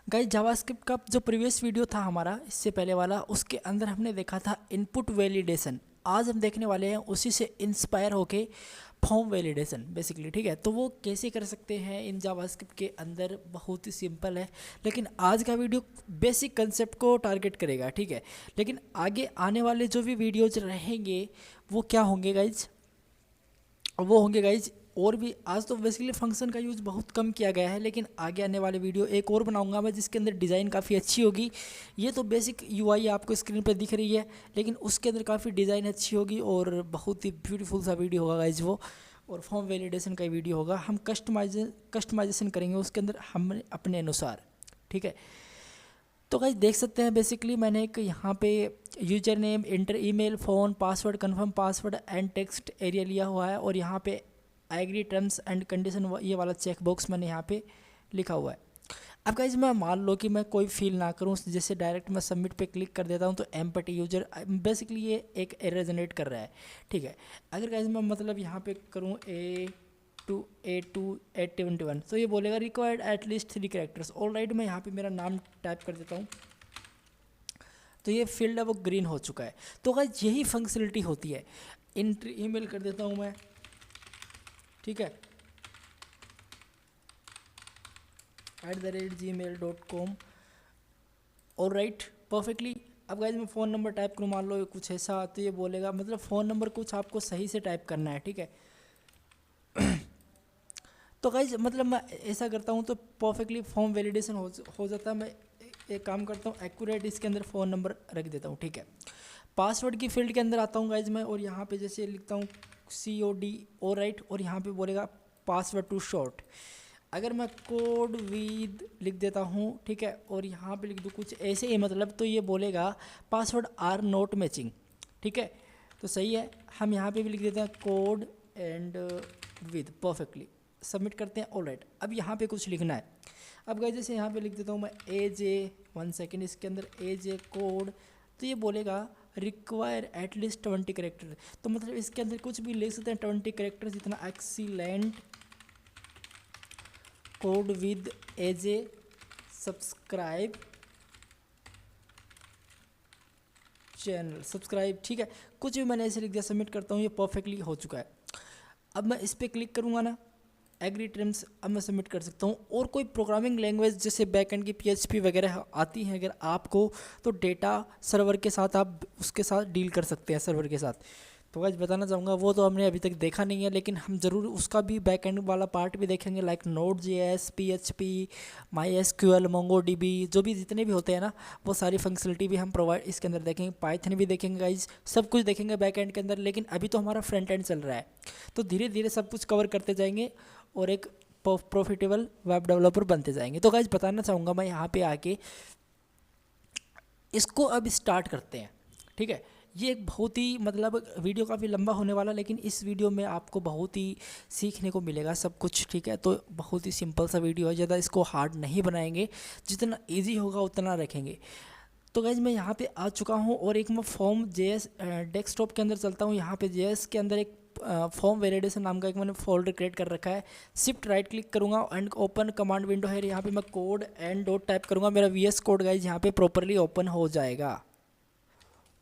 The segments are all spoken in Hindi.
गाइस जावास्क्रिप्ट का जो प्रीवियस वीडियो था हमारा इससे पहले वाला, उसके अंदर हमने देखा था इनपुट वैलिडेशन। आज हम देखने वाले हैं उसी से इंस्पायर होके फॉर्म वैलिडेशन बेसिकली। ठीक है, तो वो कैसे कर सकते हैं इन जावास्क्रिप्ट के अंदर, बहुत ही सिंपल है। लेकिन आज का वीडियो बेसिक कंसेप्ट को टारगेट करेगा। ठीक है, लेकिन आगे आने वाले जो भी वीडियोज रहेंगे वो क्या होंगे गाइज, वो होंगे गाइज और भी। आज तो बेसिकली फंक्शन का यूज़ बहुत कम किया गया है, लेकिन आगे आने वाले वीडियो एक और बनाऊंगा मैं जिसके अंदर डिज़ाइन काफ़ी अच्छी होगी। ये तो बेसिक यूआई आपको स्क्रीन पर दिख रही है, लेकिन उसके अंदर काफ़ी डिज़ाइन अच्छी होगी और बहुत ही ब्यूटीफुल सा वीडियो होगा गाइज वो। और फॉर्म वैलिडेशन का वीडियो होगा, हम कस्टमाइजेशन करेंगे उसके अंदर हम अपने अनुसार। ठीक है, तो गाइस देख सकते हैं बेसिकली मैंने एक यहाँ पे user name, inter email, phone, password, confirm password and text area लिया हुआ है, और यहाँ पे एग्री टर्म्स एंड कंडीशन ये वाला चेक बॉक्स मैंने यहाँ पे लिखा हुआ है। अब गाइस मैं मान लो कि मैं कोई फील ना करूँ, जैसे डायरेक्ट मैं सबमिट पे क्लिक कर देता हूँ तो एम्पटी यूजर बेसिकली ये एक एरर जनरेट कर रहा है। ठीक है, अगर गाइस मैं मतलब यहाँ पे करूँ A2821, तो ये बोलेगा रिक्वायर्ड एटलीस्ट 3 कैरेक्टर्स। ऑलराइट, मैं यहाँ पे मेरा नाम टाइप कर देता हूँ तो ये फील्ड है वो ग्रीन हो चुका है। तो गाइस यही फंक्शनलिटी होती है। इंटर ईमेल कर देता हूँ मैं, ठीक है, @gmail.com। Alright, perfectly. अब गाइज मैं फ़ोन नंबर टाइप करूँ, मान लो कुछ ऐसा, तो ये बोलेगा मतलब फ़ोन नंबर कुछ आपको सही से टाइप करना है। ठीक है, तो गाइज मतलब मैं ऐसा करता हूँ तो परफेक्टली फॉर्म वैलिडेशन हो जाता है। मैं एक काम करता हूँ, एक्यूरेट इसके अंदर फ़ोन नंबर रख देता हूँ। ठीक है, पासवर्ड की फील्ड के अंदर आता हूँ गाइज मैं, और यहाँ पे जैसे लिखता हूँ COD। ऑलराइट, और यहाँ पे बोलेगा पासवर्ड टू शॉर्ट। अगर मैं कोड विद लिख देता हूँ, ठीक है, और यहाँ पे लिख दूँ कुछ ऐसे ही मतलब, तो ये बोलेगा पासवर्ड आर नॉट मैचिंग। ठीक है, तो सही है। हम यहाँ पे भी लिख देते हैं code and with, perfectly submit करते हैं। ऑलराइट, अब यहाँ पे कुछ लिखना है। अब गाइस जैसे यहाँ पे लिख देता हूँ मैं AJ, 1 सेकेंड, इसके अंदर AJ कोड, तो ये बोलेगा रिक्वायर एटलीस्ट 20 कैरेक्टर। तो मतलब इसके अंदर कुछ भी लिख सकते हैं, 20 कैरेक्टर्स इतना। Excellent code with AJ subscribe channel subscribe. ठीक है, कुछ भी मैंने ऐसे लिख दिया, सबमिट करता हूँ, ये परफेक्टली हो चुका है। अब मैं इस पर क्लिक करूँगा ना, एग्री टर्म्स, अब मैं सबमिट कर सकता हूँ। और कोई प्रोग्रामिंग लैंग्वेज जैसे बैकएंड की PHP वगैरह आती है अगर आपको, तो डेटा सर्वर के साथ आप उसके साथ डील कर सकते हैं, सर्वर के साथ। तो आज बताना चाहूँगा, वो तो हमने अभी तक देखा नहीं है, लेकिन हम ज़रूर उसका भी बैकएंड वाला पार्ट भी देखेंगे, like Node.js, PHP, MySQL, MongoDB, जो भी जितने भी होते हैं ना, वो सारी फंक्शनलिटी भी हम प्रोवाइड इसके अंदर देखेंगे। पाइथन भी देखेंगे गाइज, सब कुछ देखेंगे बैकएंड के अंदर। लेकिन अभी तो हमारा फ्रंट एंड चल रहा है, तो धीरे धीरे सब कुछ कवर करते जाएंगे और एक प्रॉफिटेबल वेब डेवलपर बनते जाएंगे। तो गाइज बताना चाहूँगा मैं यहाँ पे आके, इसको अब स्टार्ट करते हैं। ठीक है, ये एक बहुत ही मतलब वीडियो काफ़ी लंबा होने वाला, लेकिन इस वीडियो में आपको बहुत ही सीखने को मिलेगा सब कुछ। ठीक है, तो बहुत ही सिंपल सा वीडियो है, ज़्यादा इसको हार्ड नहीं बनाएंगे, जितना इजी होगा उतना रखेंगे। तो गाइज मैं यहाँ पे आ चुका हूँ, और एक मैं फॉर्म JS डेस्कटॉप के अंदर चलता हूँ। यहाँ पे JS के अंदर एक फॉर्म वैलिडेशन नाम का एक मैंने फोल्डर क्रिएट कर रखा है। शिफ्ट राइट क्लिक करूँगा एंड ओपन कमांड विंडो है, यहाँ पे मैं कोड एंड डॉट टाइप करूँगा, मेरा VS कोड गाइज यहाँ पे प्रॉपरली ओपन हो जाएगा।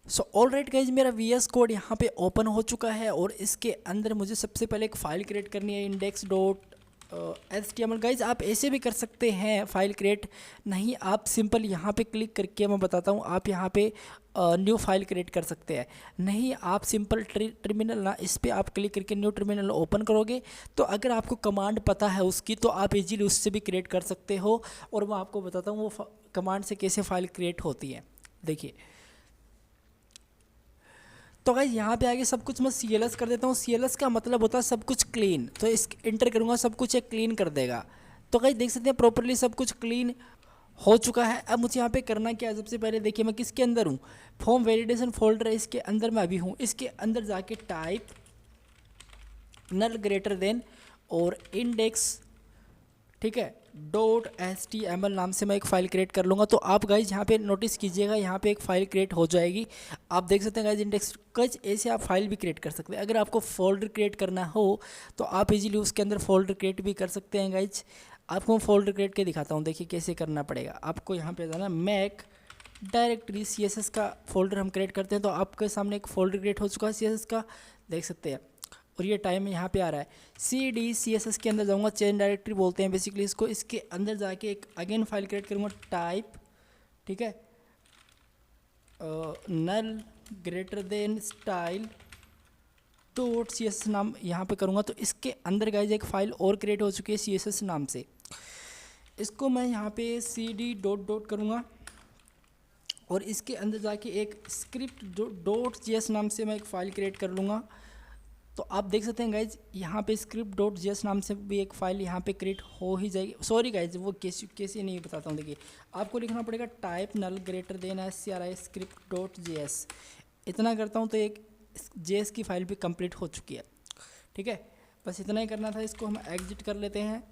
सो ऑलराइट गाइज, मेरा VS कोड यहाँ पे ओपन हो चुका है, और इसके अंदर मुझे सबसे पहले एक फ़ाइल क्रिएट करनी है, index.html। गाइज आप ऐसे भी कर सकते हैं फाइल क्रिएट, नहीं आप सिंपल यहाँ पे क्लिक करके, मैं बताता हूँ, आप यहाँ पे न्यू फाइल क्रिएट कर सकते हैं। नहीं आप सिंपल टर्मिनल ना, इस पर आप क्लिक करके न्यू टर्मिनल ओपन करोगे, तो अगर आपको कमांड पता है उसकी, तो आप इजीली उससे भी क्रिएट कर सकते हो। और मैं आपको बताता हूँ वो कमांड से कैसे फाइल क्रिएट होती है। देखिए, तो गाइस यहाँ पे आगे सब कुछ मैं CLS कर देता हूँ। CLS का मतलब होता है सब कुछ क्लीन, तो इस इंटर करूँगा, सब कुछ एक क्लीन कर देगा। तो गाइस देख सकते हैं प्रॉपरली सब कुछ क्लीन हो चुका है। अब मुझे यहाँ पे करना क्या है, सबसे पहले देखिए मैं किसके अंदर हूँ, फॉर्म वैलिडेशन फोल्डर है, इसके अंदर मैं अभी हूँ। इसके अंदर जाके टाइप नल ग्रेटर देन और इंडेक्स, ठीक है, .html नाम से मैं एक फ़ाइल क्रिएट कर लूँगा। तो आप गाइज यहाँ पे नोटिस कीजिएगा, यहाँ पे एक फ़ाइल क्रिएट हो जाएगी। आप देख सकते हैं गाइज इंडेक्स कच, ऐसे आप फाइल भी क्रिएट कर सकते हैं। अगर आपको फोल्डर क्रिएट करना हो तो आप इजीली उसके अंदर फोल्डर क्रिएट भी कर सकते हैं गाइज। आपको मैं फोल्डर क्रिएट के दिखाता हूँ, देखिए कैसे करना पड़ेगा। आपको यहाँ पे जाना मैक डायरेक्टरी CSS का फोल्डर हम क्रिएट करते हैं, तो आपके सामने एक फोल्डर क्रिएट हो चुका है CSS का, देख सकते हैं। और ये टाइम यहाँ पे आ रहा है CD CSS के अंदर जाऊँगा, चेंज डायरेक्टरी बोलते हैं बेसिकली इसको। इसके अंदर जाके एक अगेन फाइल क्रिएट करूँगा टाइप, ठीक है, null greater than style dot CSS नाम यहाँ पे करूँगा। तो इसके अंदर गाइज एक फ़ाइल और क्रिएट हो चुकी है CSS नाम से। इसको मैं यहाँ पे CD डॉट डॉट करूँगा और इसके अंदर जाके एक स्क्रिप्ट डॉट JS नाम से मैं एक फ़ाइल क्रिएट कर लूँगा। तो आप देख सकते हैं गाइज यहाँ पे स्क्रिप्ट डॉट JS नाम से भी एक फ़ाइल यहाँ पे क्रिएट हो ही जाएगी। सॉरी गाइज, वो कैसे नहीं बताता हूँ। देखिए आपको लिखना पड़ेगा type null greater than SCRI script dot JS। इतना करता हूँ तो एक JS की फ़ाइल भी कंप्लीट हो चुकी है, ठीक है। बस इतना ही करना था। इसको हम एग्जिट कर लेते हैं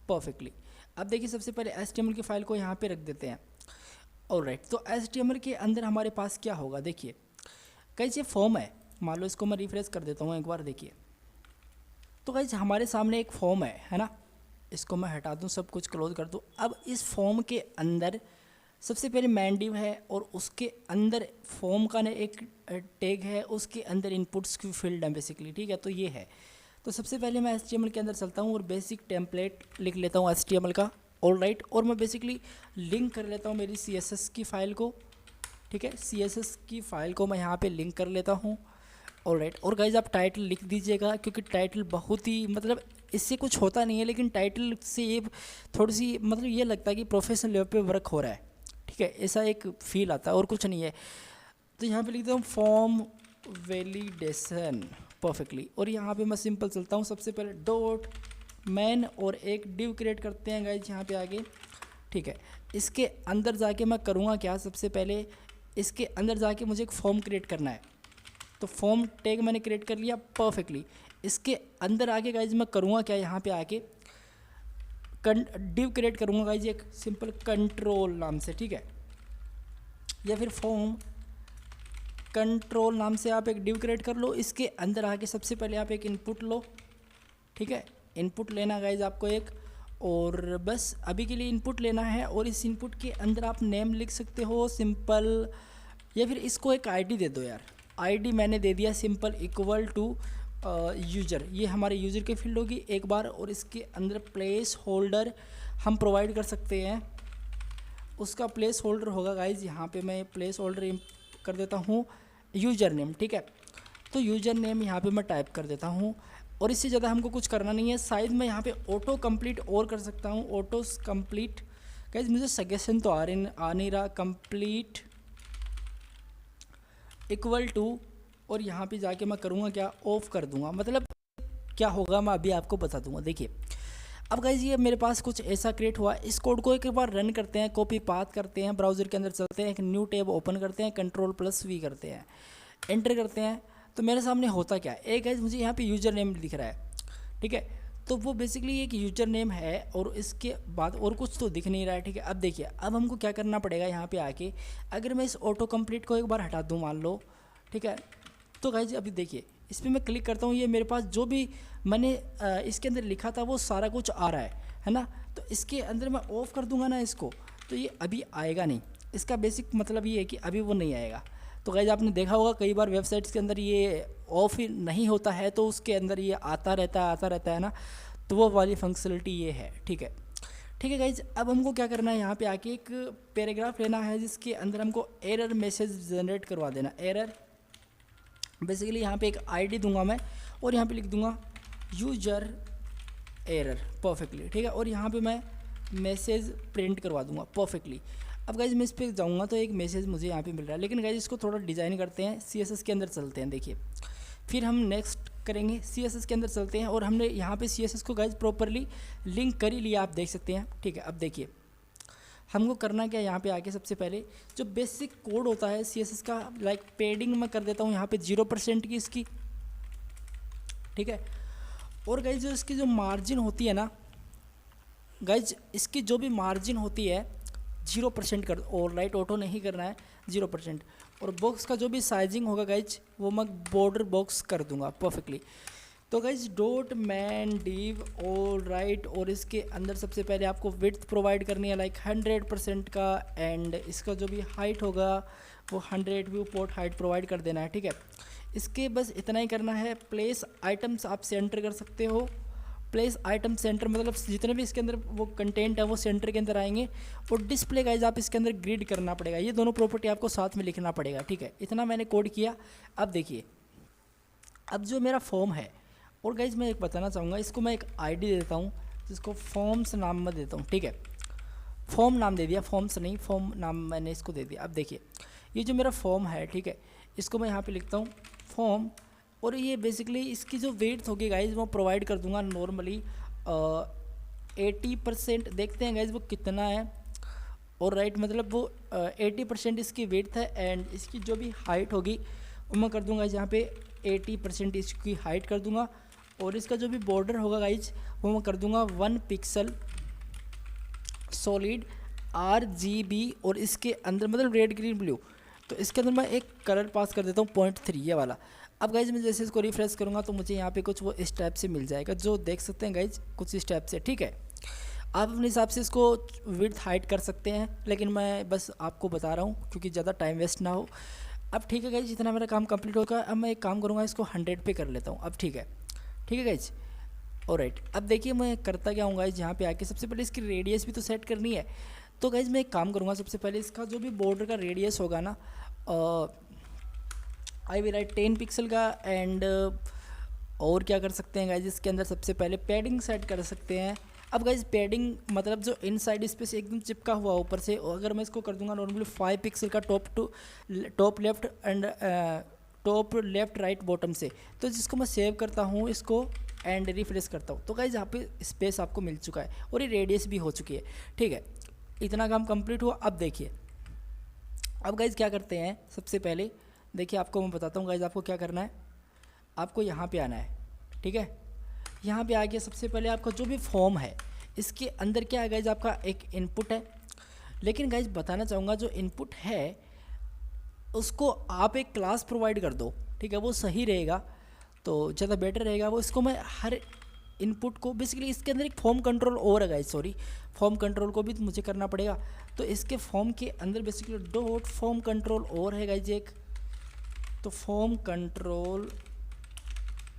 परफेक्टली। अब देखिए सबसे पहले HTML की फ़ाइल को यहाँ पे रख देते हैं। ऑलराइट, तो HTML के अंदर हमारे पास क्या होगा, देखिए गाइज ये फॉर्म है। मान लो इसको मैं रिफ्रेश कर देता हूँ एक बार, देखिए तो गाइज हमारे सामने एक फॉर्म है ना। इसको मैं हटा दूँ, सब कुछ क्लोज कर दूँ। अब इस फॉर्म के अंदर सबसे पहले मैन डिव है और उसके अंदर फॉर्म का ना एक टैग है, उसके अंदर इनपुट्स की फील्ड है बेसिकली, ठीक है। तो ये है। तो सबसे पहले मैं HTML के अंदर चलता हूँ और बेसिक टेम्पलेट लिख लेता हूँ HTML का। ऑलराइट, और मैं बेसिकली लिंक कर लेता हूँ मेरी CSS की फ़ाइल को, ठीक है। CSS की फ़ाइल को मैं यहाँ पे लिंक कर लेता हूँ। ऑलराइट, और गाइज आप टाइटल लिख दीजिएगा, क्योंकि टाइटल बहुत ही मतलब इससे कुछ होता नहीं है, लेकिन टाइटल से ये थोड़ी सी मतलब ये लगता है कि प्रोफेशनल लेवल पे वर्क हो रहा है, ठीक है। ऐसा एक फील आता है और कुछ नहीं है। तो यहाँ पे लिखता हूँ फॉर्म वैलिडेशन परफेक्टली, और यहाँ पे मैं सिंपल चलता हूँ। सबसे पहले डॉट मैन और एक डिव क्रिएट करते हैं गाइज यहाँ पे आगे, ठीक है। इसके अंदर जाके मैं करूँगा क्या, सबसे पहले इसके अंदर जाके मुझे एक फॉर्म क्रिएट करना है। तो फॉर्म टैग मैंने क्रिएट कर लिया परफेक्टली। इसके अंदर आके गाइज मैं करूँगा क्या, यहाँ पे आके डिव क्रिएट करूँगा गाइज एक सिंपल कंट्रोल नाम से, ठीक है, या फिर फॉर्म कंट्रोल नाम से आप एक डिव क्रिएट कर लो। इसके अंदर आके सबसे पहले आप एक इनपुट लो, ठीक है। इनपुट लेना गाइज आपको एक, और बस अभी के लिए इनपुट लेना है। और इस इनपुट के अंदर आप नेम लिख सकते हो सिंपल, या फिर इसको एक ID दे दो यार। ID मैंने दे दिया सिंपल इक्वल टू यूज़र, ये हमारे यूज़र की फील्ड होगी एक बार। और इसके अंदर प्लेस होल्डर हम प्रोवाइड कर सकते हैं, उसका प्लेस होल्डर होगा गाइज। यहाँ पे मैं प्लेस होल्डर कर देता हूँ यूज़र नेम, ठीक है। तो यूज़र नेम यहाँ पे मैं टाइप कर देता हूँ, और इससे ज़्यादा हमको कुछ करना नहीं है। शायद मैं यहाँ पे ऑटो कंप्लीट और कर सकता हूँ, ऑटो कंप्लीट गाइज मुझे सजेशन तो आ नहीं रहा, कंप्लीट इक्वल टू, और यहाँ पे जाके मैं करूँगा क्या, ऑफ कर दूँगा। मतलब क्या होगा मैं अभी आपको बता दूँगा। देखिए अब गाइज ये मेरे पास कुछ ऐसा क्रिएट हुआ। इस कोड को एक बार रन करते हैं, कॉपी पाथ करते हैं, ब्राउज़र के अंदर चलते हैं, एक न्यू टैब ओपन करते हैं, Ctrl+V करते हैं, एंटर करते हैं। तो मेरे सामने होता क्या है, एक गाइज मुझे यहाँ पे यूज़र नेम दिख रहा है, ठीक है। तो वो बेसिकली एक यूज़र नेम है और इसके बाद और कुछ तो दिख नहीं रहा है, ठीक है। अब देखिए अब हमको क्या करना पड़ेगा, यहाँ पे आके अगर मैं इस ऑटो कंप्लीट को एक बार हटा दूँ मान लो, ठीक है। तो गाइज अभी देखिए इस पर मैं क्लिक करता हूँ, ये मेरे पास जो भी मैंने इसके अंदर लिखा था वो सारा कुछ आ रहा है ना। तो इसके अंदर मैं ऑफ़ कर दूंगा ना इसको, तो ये अभी आएगा नहीं। इसका बेसिक मतलब ये है कि अभी वो नहीं आएगा। तो गाइज आपने देखा होगा कई बार वेबसाइट्स के अंदर ये ऑफ ही नहीं होता है, तो उसके अंदर ये आता रहता है ना। तो वो वाली फंक्शनलिटी ये है, ठीक है। ठीक है गाइज, अब हमको क्या करना है, यहाँ पे आके एक पैराग्राफ लेना है जिसके अंदर हमको एरर मैसेज जनरेट करवा देना। एरर बेसिकली यहाँ पे एक ID दूंगा मैं, और यहाँ पे लिख दूंगा यूजर एरर परफेक्टली, ठीक है। और यहाँ पे मैं मैसेज प्रिंट करवा दूंगा परफेक्टली। अब गाइज मैं इस पर जाऊँगा तो एक मैसेज मुझे यहाँ पे मिल रहा है, लेकिन गाइज इसको थोड़ा डिज़ाइन करते हैं, CSS के अंदर चलते हैं। देखिए फिर हम नेक्स्ट करेंगे, CSS के अंदर चलते हैं, और हमने यहाँ पे CSS को गाइज प्रॉपरली लिंक कर ही लिया, आप देख सकते हैं, ठीक है। अब देखिए हमको करना क्या है, यहाँ पे आके सबसे पहले जो बेसिक कोड होता है CSS का, लाइक पेडिंग मैं कर देता हूँ यहाँ पे 0% की इसकी, ठीक है। और गाइज जो इसकी जो मार्जिन होती है ना गाइज, इसकी जो भी मार्जिन होती है 0% कर, और राइट ऑटो नहीं करना है 0%। और बॉक्स का जो भी साइजिंग होगा गाइज वो मैं बॉर्डर बॉक्स कर दूंगा परफेक्टली। तो guys dot man div all right, और इसके अंदर सबसे पहले आपको विड्थ प्रोवाइड करनी है लाइक 100% का, एंड इसका जो भी हाइट होगा वो 100 व्यू पोर्ट हाइट प्रोवाइड कर देना है, ठीक है। इसके बस इतना ही करना है। प्लेस आइटम्स आप सेंटर कर सकते हो। प्लेस आइटम सेंटर मतलब जितने भी इसके अंदर वो कंटेंट है वो सेंटर के अंदर आएंगे। और डिस्प्ले गाइज आप इसके अंदर ग्रिड करना पड़ेगा, ये दोनों प्रॉपर्टी आपको साथ में लिखना पड़ेगा, ठीक है। इतना मैंने कोड किया। अब देखिए, अब जो मेरा फॉर्म है, और गाइज मैं एक बताना चाहूँगा, इसको मैं एक आईडी देता हूँ जिसको फॉर्म्स नाम में देता हूँ, ठीक है। फॉर्म नाम दे दिया, फॉर्म्स नहीं, फॉर्म नाम मैंने इसको दे दिया। अब देखिए, ये जो मेरा फॉर्म है, ठीक है, इसको मैं यहाँ पे लिखता हूँ फॉर्म, और ये बेसिकली इसकी जो वेट होगी गाइज वो प्रोवाइड कर दूंगा नॉर्मली 80%। देखते हैं गाइज वो कितना है। और राइट मतलब वो 80% इसकी वेट है, एंड इसकी जो भी हाइट होगी वो मैं कर दूंगा यहाँ पे 80% इसकी हाइट कर दूंगा। और इसका जो भी बॉर्डर होगा गाइज वो मैं कर दूंगा 1 पिक्सल सॉलिड RGB, और इसके अंदर मतलब रेड ग्रीन ब्लू, तो इसके अंदर मैं एक कलर पास कर देता हूँ 0.3 ये वाला। अब गाइज मैं जैसे इसको रिफ्रेश करूँगा तो मुझे यहाँ पे कुछ वो इस टाइप से मिल जाएगा, जो देख सकते हैं गाइज कुछ इस टाइप से, ठीक है। आप अपने हिसाब से इसको विड्थ हाइट कर सकते हैं, लेकिन मैं बस आपको बता रहा हूँ क्योंकि ज़्यादा टाइम वेस्ट ना हो। अब ठीक है गाइज, जितना मेरा काम कंप्लीट होगा, अब मैं एक काम करूँगा, इसको 100 पे कर लेता हूँ। अब ठीक है गाइज, ऑलराइट। अब देखिए मैं करता क्या हूँ गाइज, यहाँ पे आके सबसे पहले इसकी रेडियस भी तो सेट करनी है। तो गाइज मैं एक काम करूँगा, सबसे पहले इसका जो भी बॉर्डर का रेडियस होगा ना, आई विल राइट 10 पिक्सल का। एंड और क्या कर सकते हैं गाइज, इसके अंदर सबसे पहले पैडिंग सेट कर सकते हैं। अब गाइज पैडिंग मतलब जो इनसाइड स्पेस एकदम चिपका हुआ ऊपर से, अगर मैं इसको कर दूंगा नॉर्मली 5 पिक्सल का top left and top left right bottom से, तो जिसको मैं सेव करता हूँ इसको एंड रिफ्रेश करता हूँ, तो गाइज यहाँ पे स्पेस आपको मिल चुका है और ये रेडियस भी हो चुकी है, ठीक है। इतना काम कंप्लीट हुआ। अब देखिए, अब गाइज क्या करते हैं, सबसे पहले देखिए आपको मैं बताता हूँ गाइज आपको क्या करना है। आपको यहाँ पे आना है, ठीक है। यहाँ पे आके सबसे पहले आपका जो भी फॉर्म है इसके अंदर क्या है गाइज, आपका एक इनपुट है। लेकिन गाइज बताना चाहूँगा, जो इनपुट है उसको आप एक क्लास प्रोवाइड कर दो, ठीक है, वो सही रहेगा, तो ज़्यादा बेटर रहेगा वो। इसको मैं हर इनपुट को बेसिकली इसके अंदर एक फॉर्म कंट्रोल और है गाइज, सॉरी, फॉर्म कंट्रोल को भी मुझे करना पड़ेगा। तो इसके फॉर्म के अंदर बेसिकली डॉट फॉर्म कंट्रोल और है गाइज एक, तो फॉर्म कंट्रोल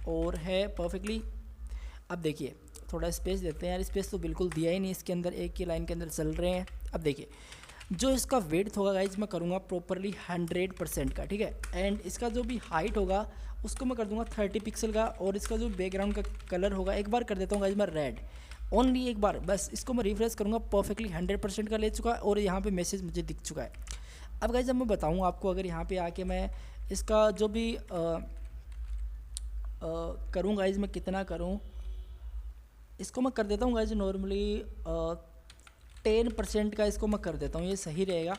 और है परफेक्टली। अब देखिए थोड़ा स्पेस देते हैं यार, स्पेस तो बिल्कुल दिया ही नहीं इसके अंदर, एक ही लाइन के अंदर चल रहे हैं। अब देखिए जो इसका वेड्थ होगा गाइज मैं करूँगा प्रॉपरली 100% का, ठीक है। एंड इसका जो भी हाइट होगा उसको मैं कर दूंगा 30 पिक्सल का, और इसका जो बैकग्राउंड का कलर होगा एक बार कर देता हूँ गाइज मैं रेड, ओनली एक बार बस। इसको मैं रिफ्रेश करूँगा, परफेक्टली 100% का ले चुका है और यहाँ पे मैसेज मुझे दिख चुका है। अब गाइज मैं बताऊँ आपको, अगर यहाँ पे आके मैं इसका जो भी करूँ गाइज मैं कितना करूँ, इसको मैं कर देता हूँ गाइज नॉर्मली 10% का इसको मैं कर देता हूँ, ये सही रहेगा।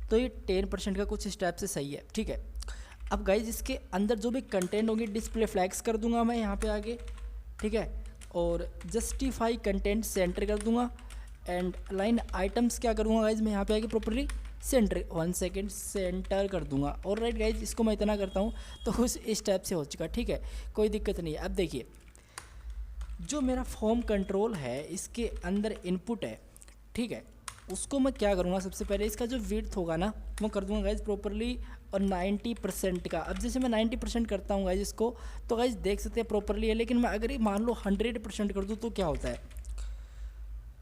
तो ये 10% का कुछ स्टेप से सही है, ठीक है। अब गाइज इसके अंदर जो भी कंटेंट होंगे डिस्प्ले फ्लैग्स कर दूंगा मैं यहाँ पे आगे, ठीक है। और जस्टिफाई कंटेंट सेंटर कर दूंगा, एंड लाइन आइटम्स क्या करूँगा गाइज मैं यहाँ पे आगे प्रॉपर्ली सेंटर 1 सेकेंड सेंटर कर दूंगा। और राइट गाइज इसको मैं इतना करता हूँ तो उस स्टेप से हो चुका, ठीक है, कोई दिक्कत नहीं है। अब देखिए जो मेरा फॉर्म कंट्रोल है इसके अंदर इनपुट है, ठीक है, उसको मैं क्या करूँगा, सबसे पहले इसका जो विड्थ होगा ना वो कर दूँगा गाइज प्रॉपरली और 90% का। अब जैसे मैं 90% करता हूँ गाइज इसको, तो गाइज देख सकते हैं प्रॉपरली है, लेकिन मैं अगर ये मान लो 100% कर दूँ तो क्या होता है,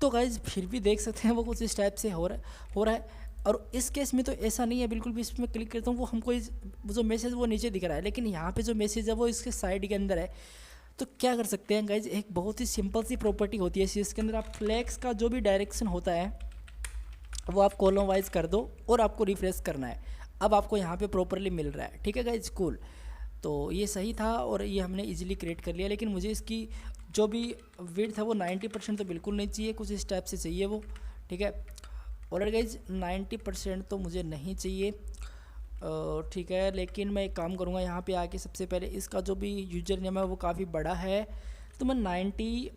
तो गाइज फिर भी देख सकते हैं वो कुछ इस टाइप से हो रहा है। और इस केस में तो ऐसा नहीं है बिल्कुल भी, इसमें क्लिक करता हूँ वो हमको जो मैसेज वो नीचे दिख रहा है, लेकिन यहाँ पे जो मैसेज है वो इसके साइड के अंदर है। तो क्या कर सकते हैं गाइज, एक बहुत ही सिंपल सी प्रॉपर्टी होती है इसके अंदर, आप फ्लैग्स का जो भी डायरेक्शन होता है वो आप कॉलम वाइज कर दो और आपको रिफ्रेश करना है। अब आपको यहाँ पे प्रॉपरली मिल रहा है, ठीक है गाइज, कूल। तो ये सही था और ये हमने इजीली क्रिएट कर लिया, लेकिन मुझे इसकी जो भी विड्थ है वो 90% तो बिल्कुल नहीं चाहिए, कुछ इस टाइप से चाहिए वो, ठीक है। और गाइज 90% तो मुझे नहीं चाहिए, ठीक है। लेकिन मैं एक काम करूँगा, यहाँ पे आके सबसे पहले इसका जो भी यूजर नेम है वो काफ़ी बड़ा है, तो मैं 90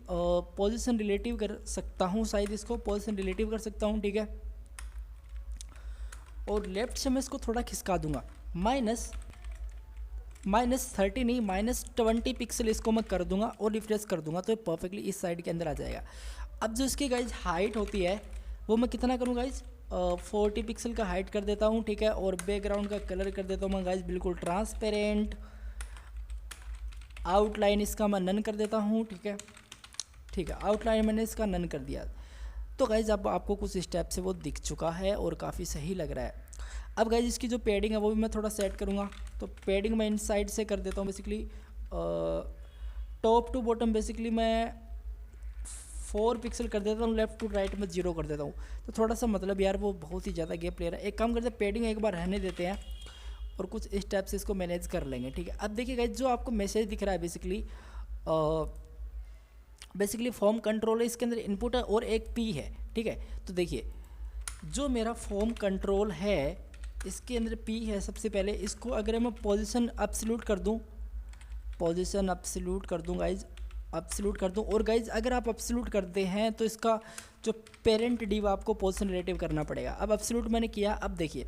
पोजीशन रिलेटिव कर सकता हूँ, शायद इसको पोजीशन रिलेटिव कर सकता हूँ, ठीक है। और लेफ्ट से मैं इसको थोड़ा खिसका दूंगा, -30 नहीं -20 पिक्सल इसको मैं कर दूंगा और रिफ्रेश कर दूंगा, तो ये परफेक्टली इस साइड के अंदर आ जाएगा। अब जो इसकी गाइज हाइट होती है वो मैं कितना करूँ गाइज, 40 पिक्सल का हाइट कर देता हूँ, ठीक है। और बैकग्राउंड का कलर कर देता हूँ मैं गाइज बिल्कुल ट्रांसपेरेंट। आउटलाइन इसका मैं नन कर देता हूँ, ठीक है, ठीक है। आउटलाइन मैंने इसका नन कर दिया। तो गाइज अब आपको कुछ स्टेप से वो दिख चुका है और काफ़ी सही लग रहा है। अब गाइज इसकी जो पैडिंग है वो भी मैं थोड़ा सेट करूँगा। तो पैडिंग मैं इन साइड से कर देता हूँ basically, top to bottom basically मैं 4 पिक्सल कर देता हूँ, लेफ्ट टू राइट में 0 कर देता हूँ। तो थोड़ा सा मतलब यार वो बहुत ही ज़्यादा गैप ले रहा है। एक काम करते हैं, पैडिंग एक बार रहने देते हैं और कुछ स्टेप से इसको मैनेज कर लेंगे, ठीक है। अब देखिए गाइज जो आपको मैसेज दिख रहा है बेसिकली फॉर्म कंट्रोल है, इसके अंदर इनपुट है और एक पी है, ठीक है। तो देखिए जो मेरा फॉर्म कंट्रोल है इसके अंदर पी है। सबसे पहले इसको अगर मैं पोजीशन अब्सोल्यूट कर दूं, पोजीशन अब्सोल्यूट कर दूं गाइज, अब्सोल्यूट कर दूं। और गाइज अगर आप अब्सोल्यूट करते हैं तो इसका जो पेरेंट डिव आपको पोजीशन रिलेटिव करना पड़ेगा। अब अब्सोल्यूट मैंने किया। अब देखिए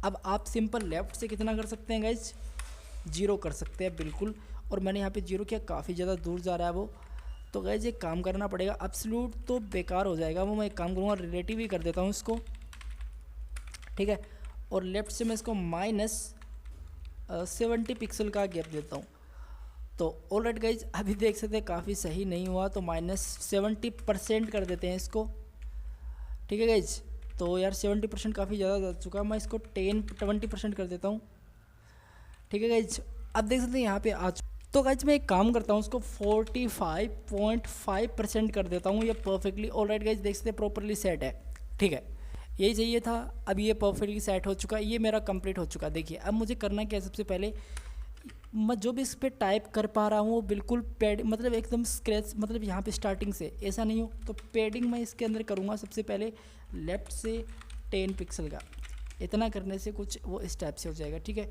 अब आप सिंपल लेफ्ट से कितना कर सकते हैं गाइज, 0 कर सकते हैं बिल्कुल। और मैंने यहाँ पे 0 किया, काफ़ी ज़्यादा दूर जा रहा है वो। तो गाइज एक काम करना पड़ेगा, अब्सोल्यूट तो बेकार हो जाएगा वो, मैं एक काम करूँगा रिलेटिव ही कर देता हूँ इसको, ठीक है। और लेफ्ट से मैं इसको -70 पिक्सल का गैप देता हूँ। तो ऑलराइट गाइज अभी देख सकते हैं काफ़ी सही नहीं हुआ, तो -70% कर देते हैं इसको, ठीक है गाइज। तो यार 70% काफ़ी ज़्यादा जा चुका है, मैं इसको 20% कर देता हूँ, ठीक है गाइज। अब देख सकते हैं यहाँ पे आ तो गाइज मैं एक काम करता हूँ उसको 45.5% कर देता हूँ, ये परफेक्टली ऑलराइट गाइज देख सकते हैं प्रॉपरली सेट है, ठीक है। यही चाहिए था। अब ये परफेक्टली सेट हो चुका है, ये मेरा कंप्लीट हो चुका है। देखिए अब मुझे करना क्या है, सबसे पहले मैं जो भी इस पर टाइप कर पा रहा हूँ वो बिल्कुल पैड मतलब एकदम स्क्रैच, मतलब यहाँ पे स्टार्टिंग से ऐसा नहीं हो। तो पैडिंग मैं इसके अंदर करूँगा सबसे पहले लेफ़्ट से 10 पिक्सल का, इतना करने से कुछ वो इस टाइप से हो जाएगा, ठीक है।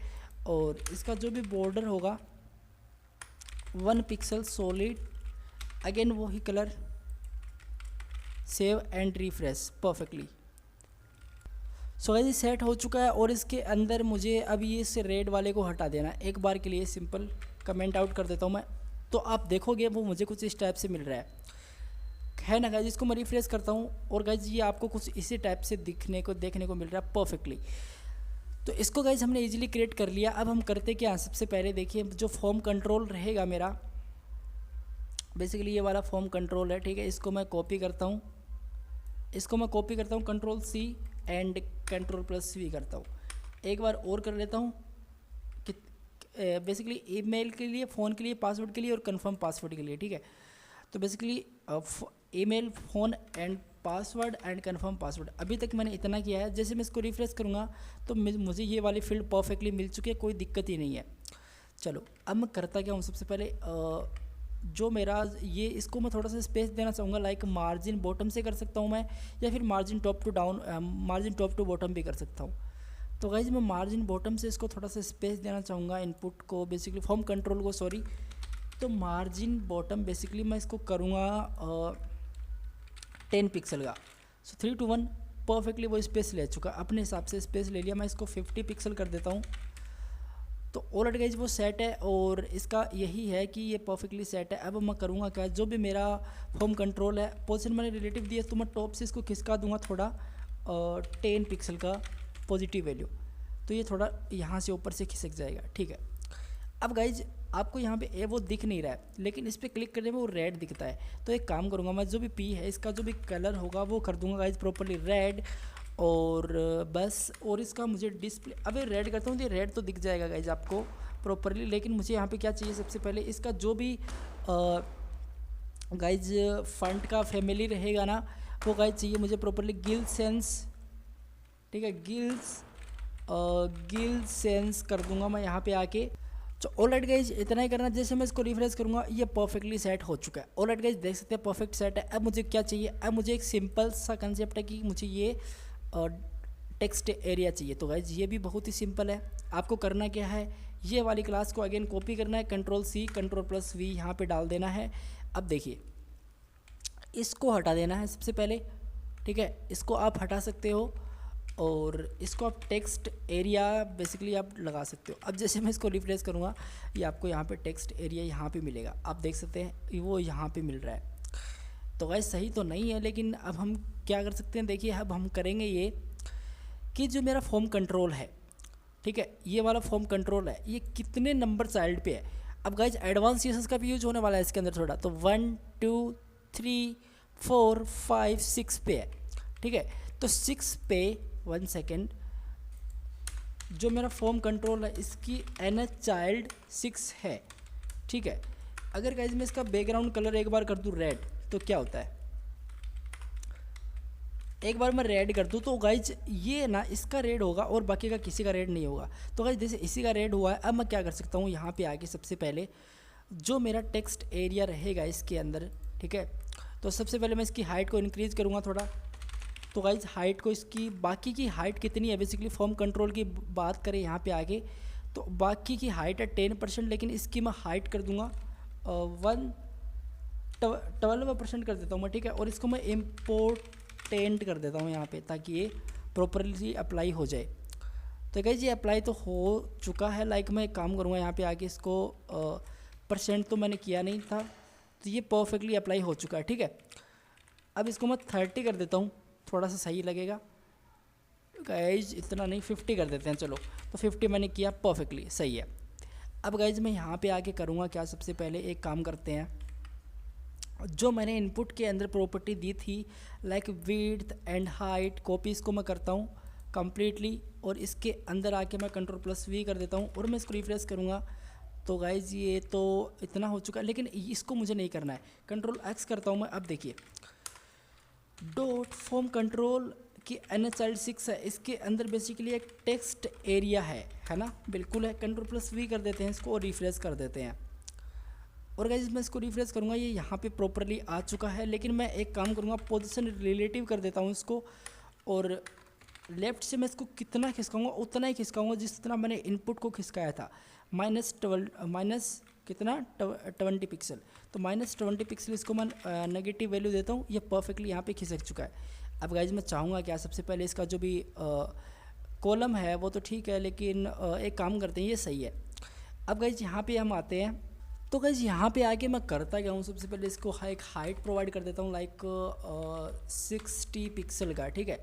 और इसका जो भी बॉर्डर होगा 1 पिक्सल सॉलिड, अगेन वही colour, save and refresh perfectly. So guys set हो चुका है। और इसके अंदर मुझे अभी इस रेड वाले को हटा देना है एक बार के लिए, सिंपल कमेंट आउट कर देता हूँ मैं। तो आप देखोगे वो मुझे कुछ इस टाइप से मिल रहा है ना गाइस। इसको मैं रिफ्रेश करता हूँ और गाइस ये आपको कुछ इसी टाइप से देखने को मिल रहा है परफेक्टली। तो इसको गाइस हमने इजीली क्रिएट कर लिया। अब हम करते क्या, सबसे पहले देखिए जो फॉर्म कंट्रोल रहेगा मेरा, बेसिकली ये वाला फॉर्म कंट्रोल है, ठीक है। इसको मैं कॉपी करता हूँ, कंट्रोल C एंड कंट्रोल+V करता हूँ। एक बार और कर लेता हूँ कि बेसिकली ईमेल के लिए, फ़ोन के लिए, पासवर्ड के लिए और कंफर्म पासवर्ड के लिए, ठीक है। तो basically email, phone and password and confirm password, अभी तक मैंने इतना किया है। जैसे मैं इसको रिफ्रेश करूँगा तो मुझे ये वाली फील्ड परफेक्टली मिल चुकी है, कोई दिक्कत ही नहीं है। चलो अब मैं करता क्या हूँ, सबसे पहले जो मेरा ये, इसको मैं थोड़ा सा स्पेस देना चाहूँगा, लाइक मार्जिन बॉटम से कर सकता हूँ मैं, या फिर मार्जिन टॉप टू बॉटम भी कर सकता हूँ। तो गाइज मैं मार्जिन बॉटम से इसको थोड़ा सा स्पेस देना चाहूँगा, इनपुट को बेसिकली फॉर्म कंट्रोल को, सॉरी। तो मार्जिन बॉटम बेसिकली मैं इसको करूँगा 10 पिक्सल का। सो 3 to 1 परफेक्टली वो स्पेस ले चुका, अपने हिसाब से स्पेस ले लिया। मैं इसको 50 पिक्सल कर देता हूँ। तो ऑलरेडी गाइज वो सेट है और इसका यही है कि ये परफेक्टली सेट है। अब मैं करूँगा क्या, जो भी मेरा फॉर्म कंट्रोल है, पोजीशन मैंने रिलेटिव दिया तो मैं टॉप से इसको खिसका दूंगा थोड़ा 10 पिक्सल का पॉजिटिव वैल्यू, तो ये थोड़ा यहाँ से ऊपर से खिसक जाएगा, ठीक है। अब गाइज आपको यहाँ पे वो दिख नहीं रहा है, लेकिन इस पर क्लिक करने में वो रेड दिखता है। तो एक काम करूँगा मैं, जो भी पी है इसका जो भी कलर होगा वो कर दूँगा गाइज प्रॉपरली रेड, और बस। और इसका मुझे डिस्प्ले, अबे रेड करता हूँ तो रेड तो दिख जाएगा गाइज आपको प्रॉपरली, लेकिन मुझे यहाँ पे क्या चाहिए, सबसे पहले इसका जो भी गाइज फंट का फैमिली रहेगा ना, वो गाइज चाहिए मुझे प्रॉपरली गिल सेंस, ठीक है। गिल सेंस कर दूंगा मैं यहाँ पे आके। तो ऑलराइट गाइज इतना ही करना। जैसे मैं इसको रिफ्रेश करूँगा ये परफेक्टली सेट हो चुका है। ऑलराइट गाइज देख सकते हैं परफेक्ट सेट है। अब मुझे क्या चाहिए, अब मुझे एक सिंपल सा कंसेप्ट है कि मुझे ये टेक्स्ट एरिया चाहिए। तो गाइज ये भी बहुत ही सिंपल है। आपको करना क्या है, ये वाली क्लास को अगेन कॉपी करना है, कंट्रोल+C कंट्रोल+V यहाँ पे डाल देना है। अब देखिए इसको हटा देना है सबसे पहले, ठीक है। इसको आप हटा सकते हो और इसको आप टेक्स्ट एरिया बेसिकली आप लगा सकते हो। अब जैसे मैं इसको रिफ्रेश करूँगा, ये आपको यहाँ पे टेक्स्ट एरिया यहाँ पे मिलेगा, आप देख सकते हैं वो यहाँ पे मिल रहा है। तो गाइस सही तो नहीं है, लेकिन अब हम क्या कर सकते हैं, देखिए अब हम करेंगे ये कि जो मेरा फॉर्म कंट्रोल है, ठीक है, ये वाला फॉर्म कंट्रोल है, ये कितने नंबर चाइल्ड पे है। अब गाइज एडवांस सीएसएस का भी यूज होने वाला है इसके अंदर थोड़ा, तो 1 2 3 4 5 6 पे है, ठीक है। तो 6 पे 1 सेकेंड, जो मेरा फॉर्म कंट्रोल है इसकी एन चाइल्ड 6 है, ठीक है। अगर गाइज मैं इसका बैकग्राउंड कलर एक बार कर दूँ रेड, तो क्या होता है, एक बार मैं रेड कर दूँ तो गाइज ये ना इसका रेड होगा और बाकी का किसी का रेड नहीं होगा। तो गाइज जैसे इसी का रेड हुआ है, अब मैं क्या कर सकता हूँ, यहाँ पे आके सबसे पहले जो मेरा टेक्स्ट एरिया रहेगा इसके अंदर, ठीक है, तो सबसे पहले मैं इसकी हाइट को इंक्रीज़ करूँगा थोड़ा। तो गाइज हाइट को, इसकी बाकी की हाइट कितनी है, बेसिकली फॉर्म कंट्रोल की बात करें यहाँ पर आगे, तो बाकी की हाइट है 10%, लेकिन इसकी मैं हाइट कर दूँगा 12% कर देता हूँ मैं, ठीक है। और इसको मैं इम्पोर्टेंट कर देता हूँ यहाँ पे, ताकि ये प्रॉपरली अप्लाई हो जाए। तो गाइस ये अप्लाई तो हो चुका है, लाइक मैं एक काम करूँगा यहाँ पे आके इसको परसेंट तो मैंने किया नहीं था, तो ये परफेक्टली अप्लाई हो चुका है, ठीक है। अब इसको मैं 30 कर देता हूँ, थोड़ा सा सही लगेगा। गाइज इतना नहीं, 50 कर देते हैं चलो, तो 50 मैंने किया, परफेक्टली सही है। अब गाइज मैं यहाँ पे आके करूँगा क्या, सबसे पहले एक काम करते हैं, जो मैंने इनपुट के अंदर प्रॉपर्टी दी थी like width and height, copy इसको मैं करता हूँ कम्प्लीटली, और इसके अंदर आके मैं Ctrl+V कर देता हूँ और मैं इसको रिफ्रेश करूँगा। तो गाइज ये तो इतना हो चुका है, लेकिन इसको मुझे नहीं करना है, Ctrl+X करता हूँ मैं। अब देखिए डॉट फॉर्म कंट्रोल की एन चाइल्ड 6 है, इसके अंदर बेसिकली एक टेक्स्ट एरिया है ना, बिल्कुल है। Ctrl+V कर देते हैं इसको और रिफ्रेश कर देते हैं। और गाइज मैं इसको रिफ्रेश करूँगा, ये यहाँ पे प्रॉपरली आ चुका है, लेकिन मैं एक काम करूँगा, पोजीशन रिलेटिव कर देता हूँ इसको, और लेफ़्ट से मैं इसको कितना खिसकाऊँगा, उतना ही खिसकाऊँगा जितना मैंने इनपुट को खिसकाया था, माइनस कितना 20 पिक्सल, तो -20 पिक्सल इसको मैं नेगेटिव वैल्यू देता हूँ, ये परफेक्टली यहाँ पे खिसक चुका है। अब गाइज मैं चाहूँगा क्या, सबसे पहले इसका जो भी कॉलम है वो तो ठीक है, लेकिन एक काम करते हैं, ये सही है। अब गाइज यहाँ पे हम आते हैं, तो गाइज यहाँ पे आके मैं करता क्या हूँ, सबसे पहले इसको एक हाइट प्रोवाइड कर देता हूँ लाइक 60 पिक्सल का, ठीक है।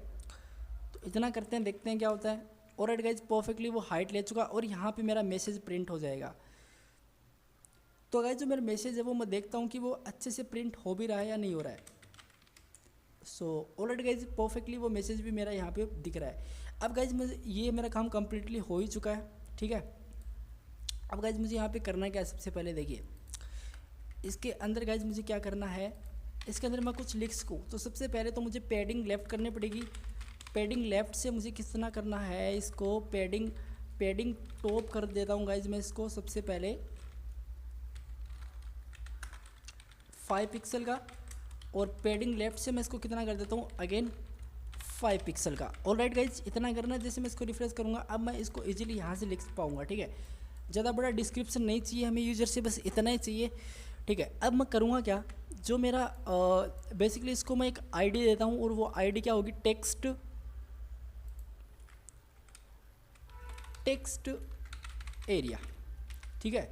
तो इतना करते हैं, देखते हैं क्या होता है। और राइट गाइज परफेक्टली वो हाइट ले चुका, और यहाँ पे मेरा मैसेज प्रिंट हो जाएगा। तो गाइज जो मेरा मैसेज है वो मैं देखता हूँ कि वो अच्छे से प्रिंट हो भी रहा है या नहीं हो रहा है। सो ऑलरेडी गाइज परफेक्टली वो मैसेज भी मेरा यहाँ पे दिख रहा है। अब गाइज मुझे ये मेरा काम कम्प्लीटली हो ही चुका है, ठीक है। अब गाइज मुझे यहाँ पे करना क्या है, सबसे पहले देखिए इसके अंदर गाइज मुझे क्या करना है, इसके अंदर मैं कुछ लिख सकूँ, तो सबसे पहले तो मुझे पैडिंग लेफ़्ट करनी पड़ेगी। पैडिंग लेफ़्ट से मुझे कितना करना है, इसको पैडिंग टॉप कर देता हूँ गाइज मैं इसको सबसे पहले 5 पिक्सल का, और पैडिंग लेफ़्ट से मैं इसको कितना कर देता हूँ अगेन 5 पिक्सल का। ऑलराइट गाइज इतना करना है। जैसे मैं इसको रिफ्रेश करूँगा, अब मैं इसको इजीली यहाँ से लिख पाऊँगा, ठीक है। ज़्यादा बड़ा डिस्क्रिप्शन नहीं चाहिए हमें यूज़र से, बस इतना ही चाहिए, ठीक है। अब मैं करूँगा क्या, जो मेरा बेसिकली इसको मैं एक आईडी देता हूँ, और वो आईडी क्या होगी, टेक्स्ट एरिया, ठीक है।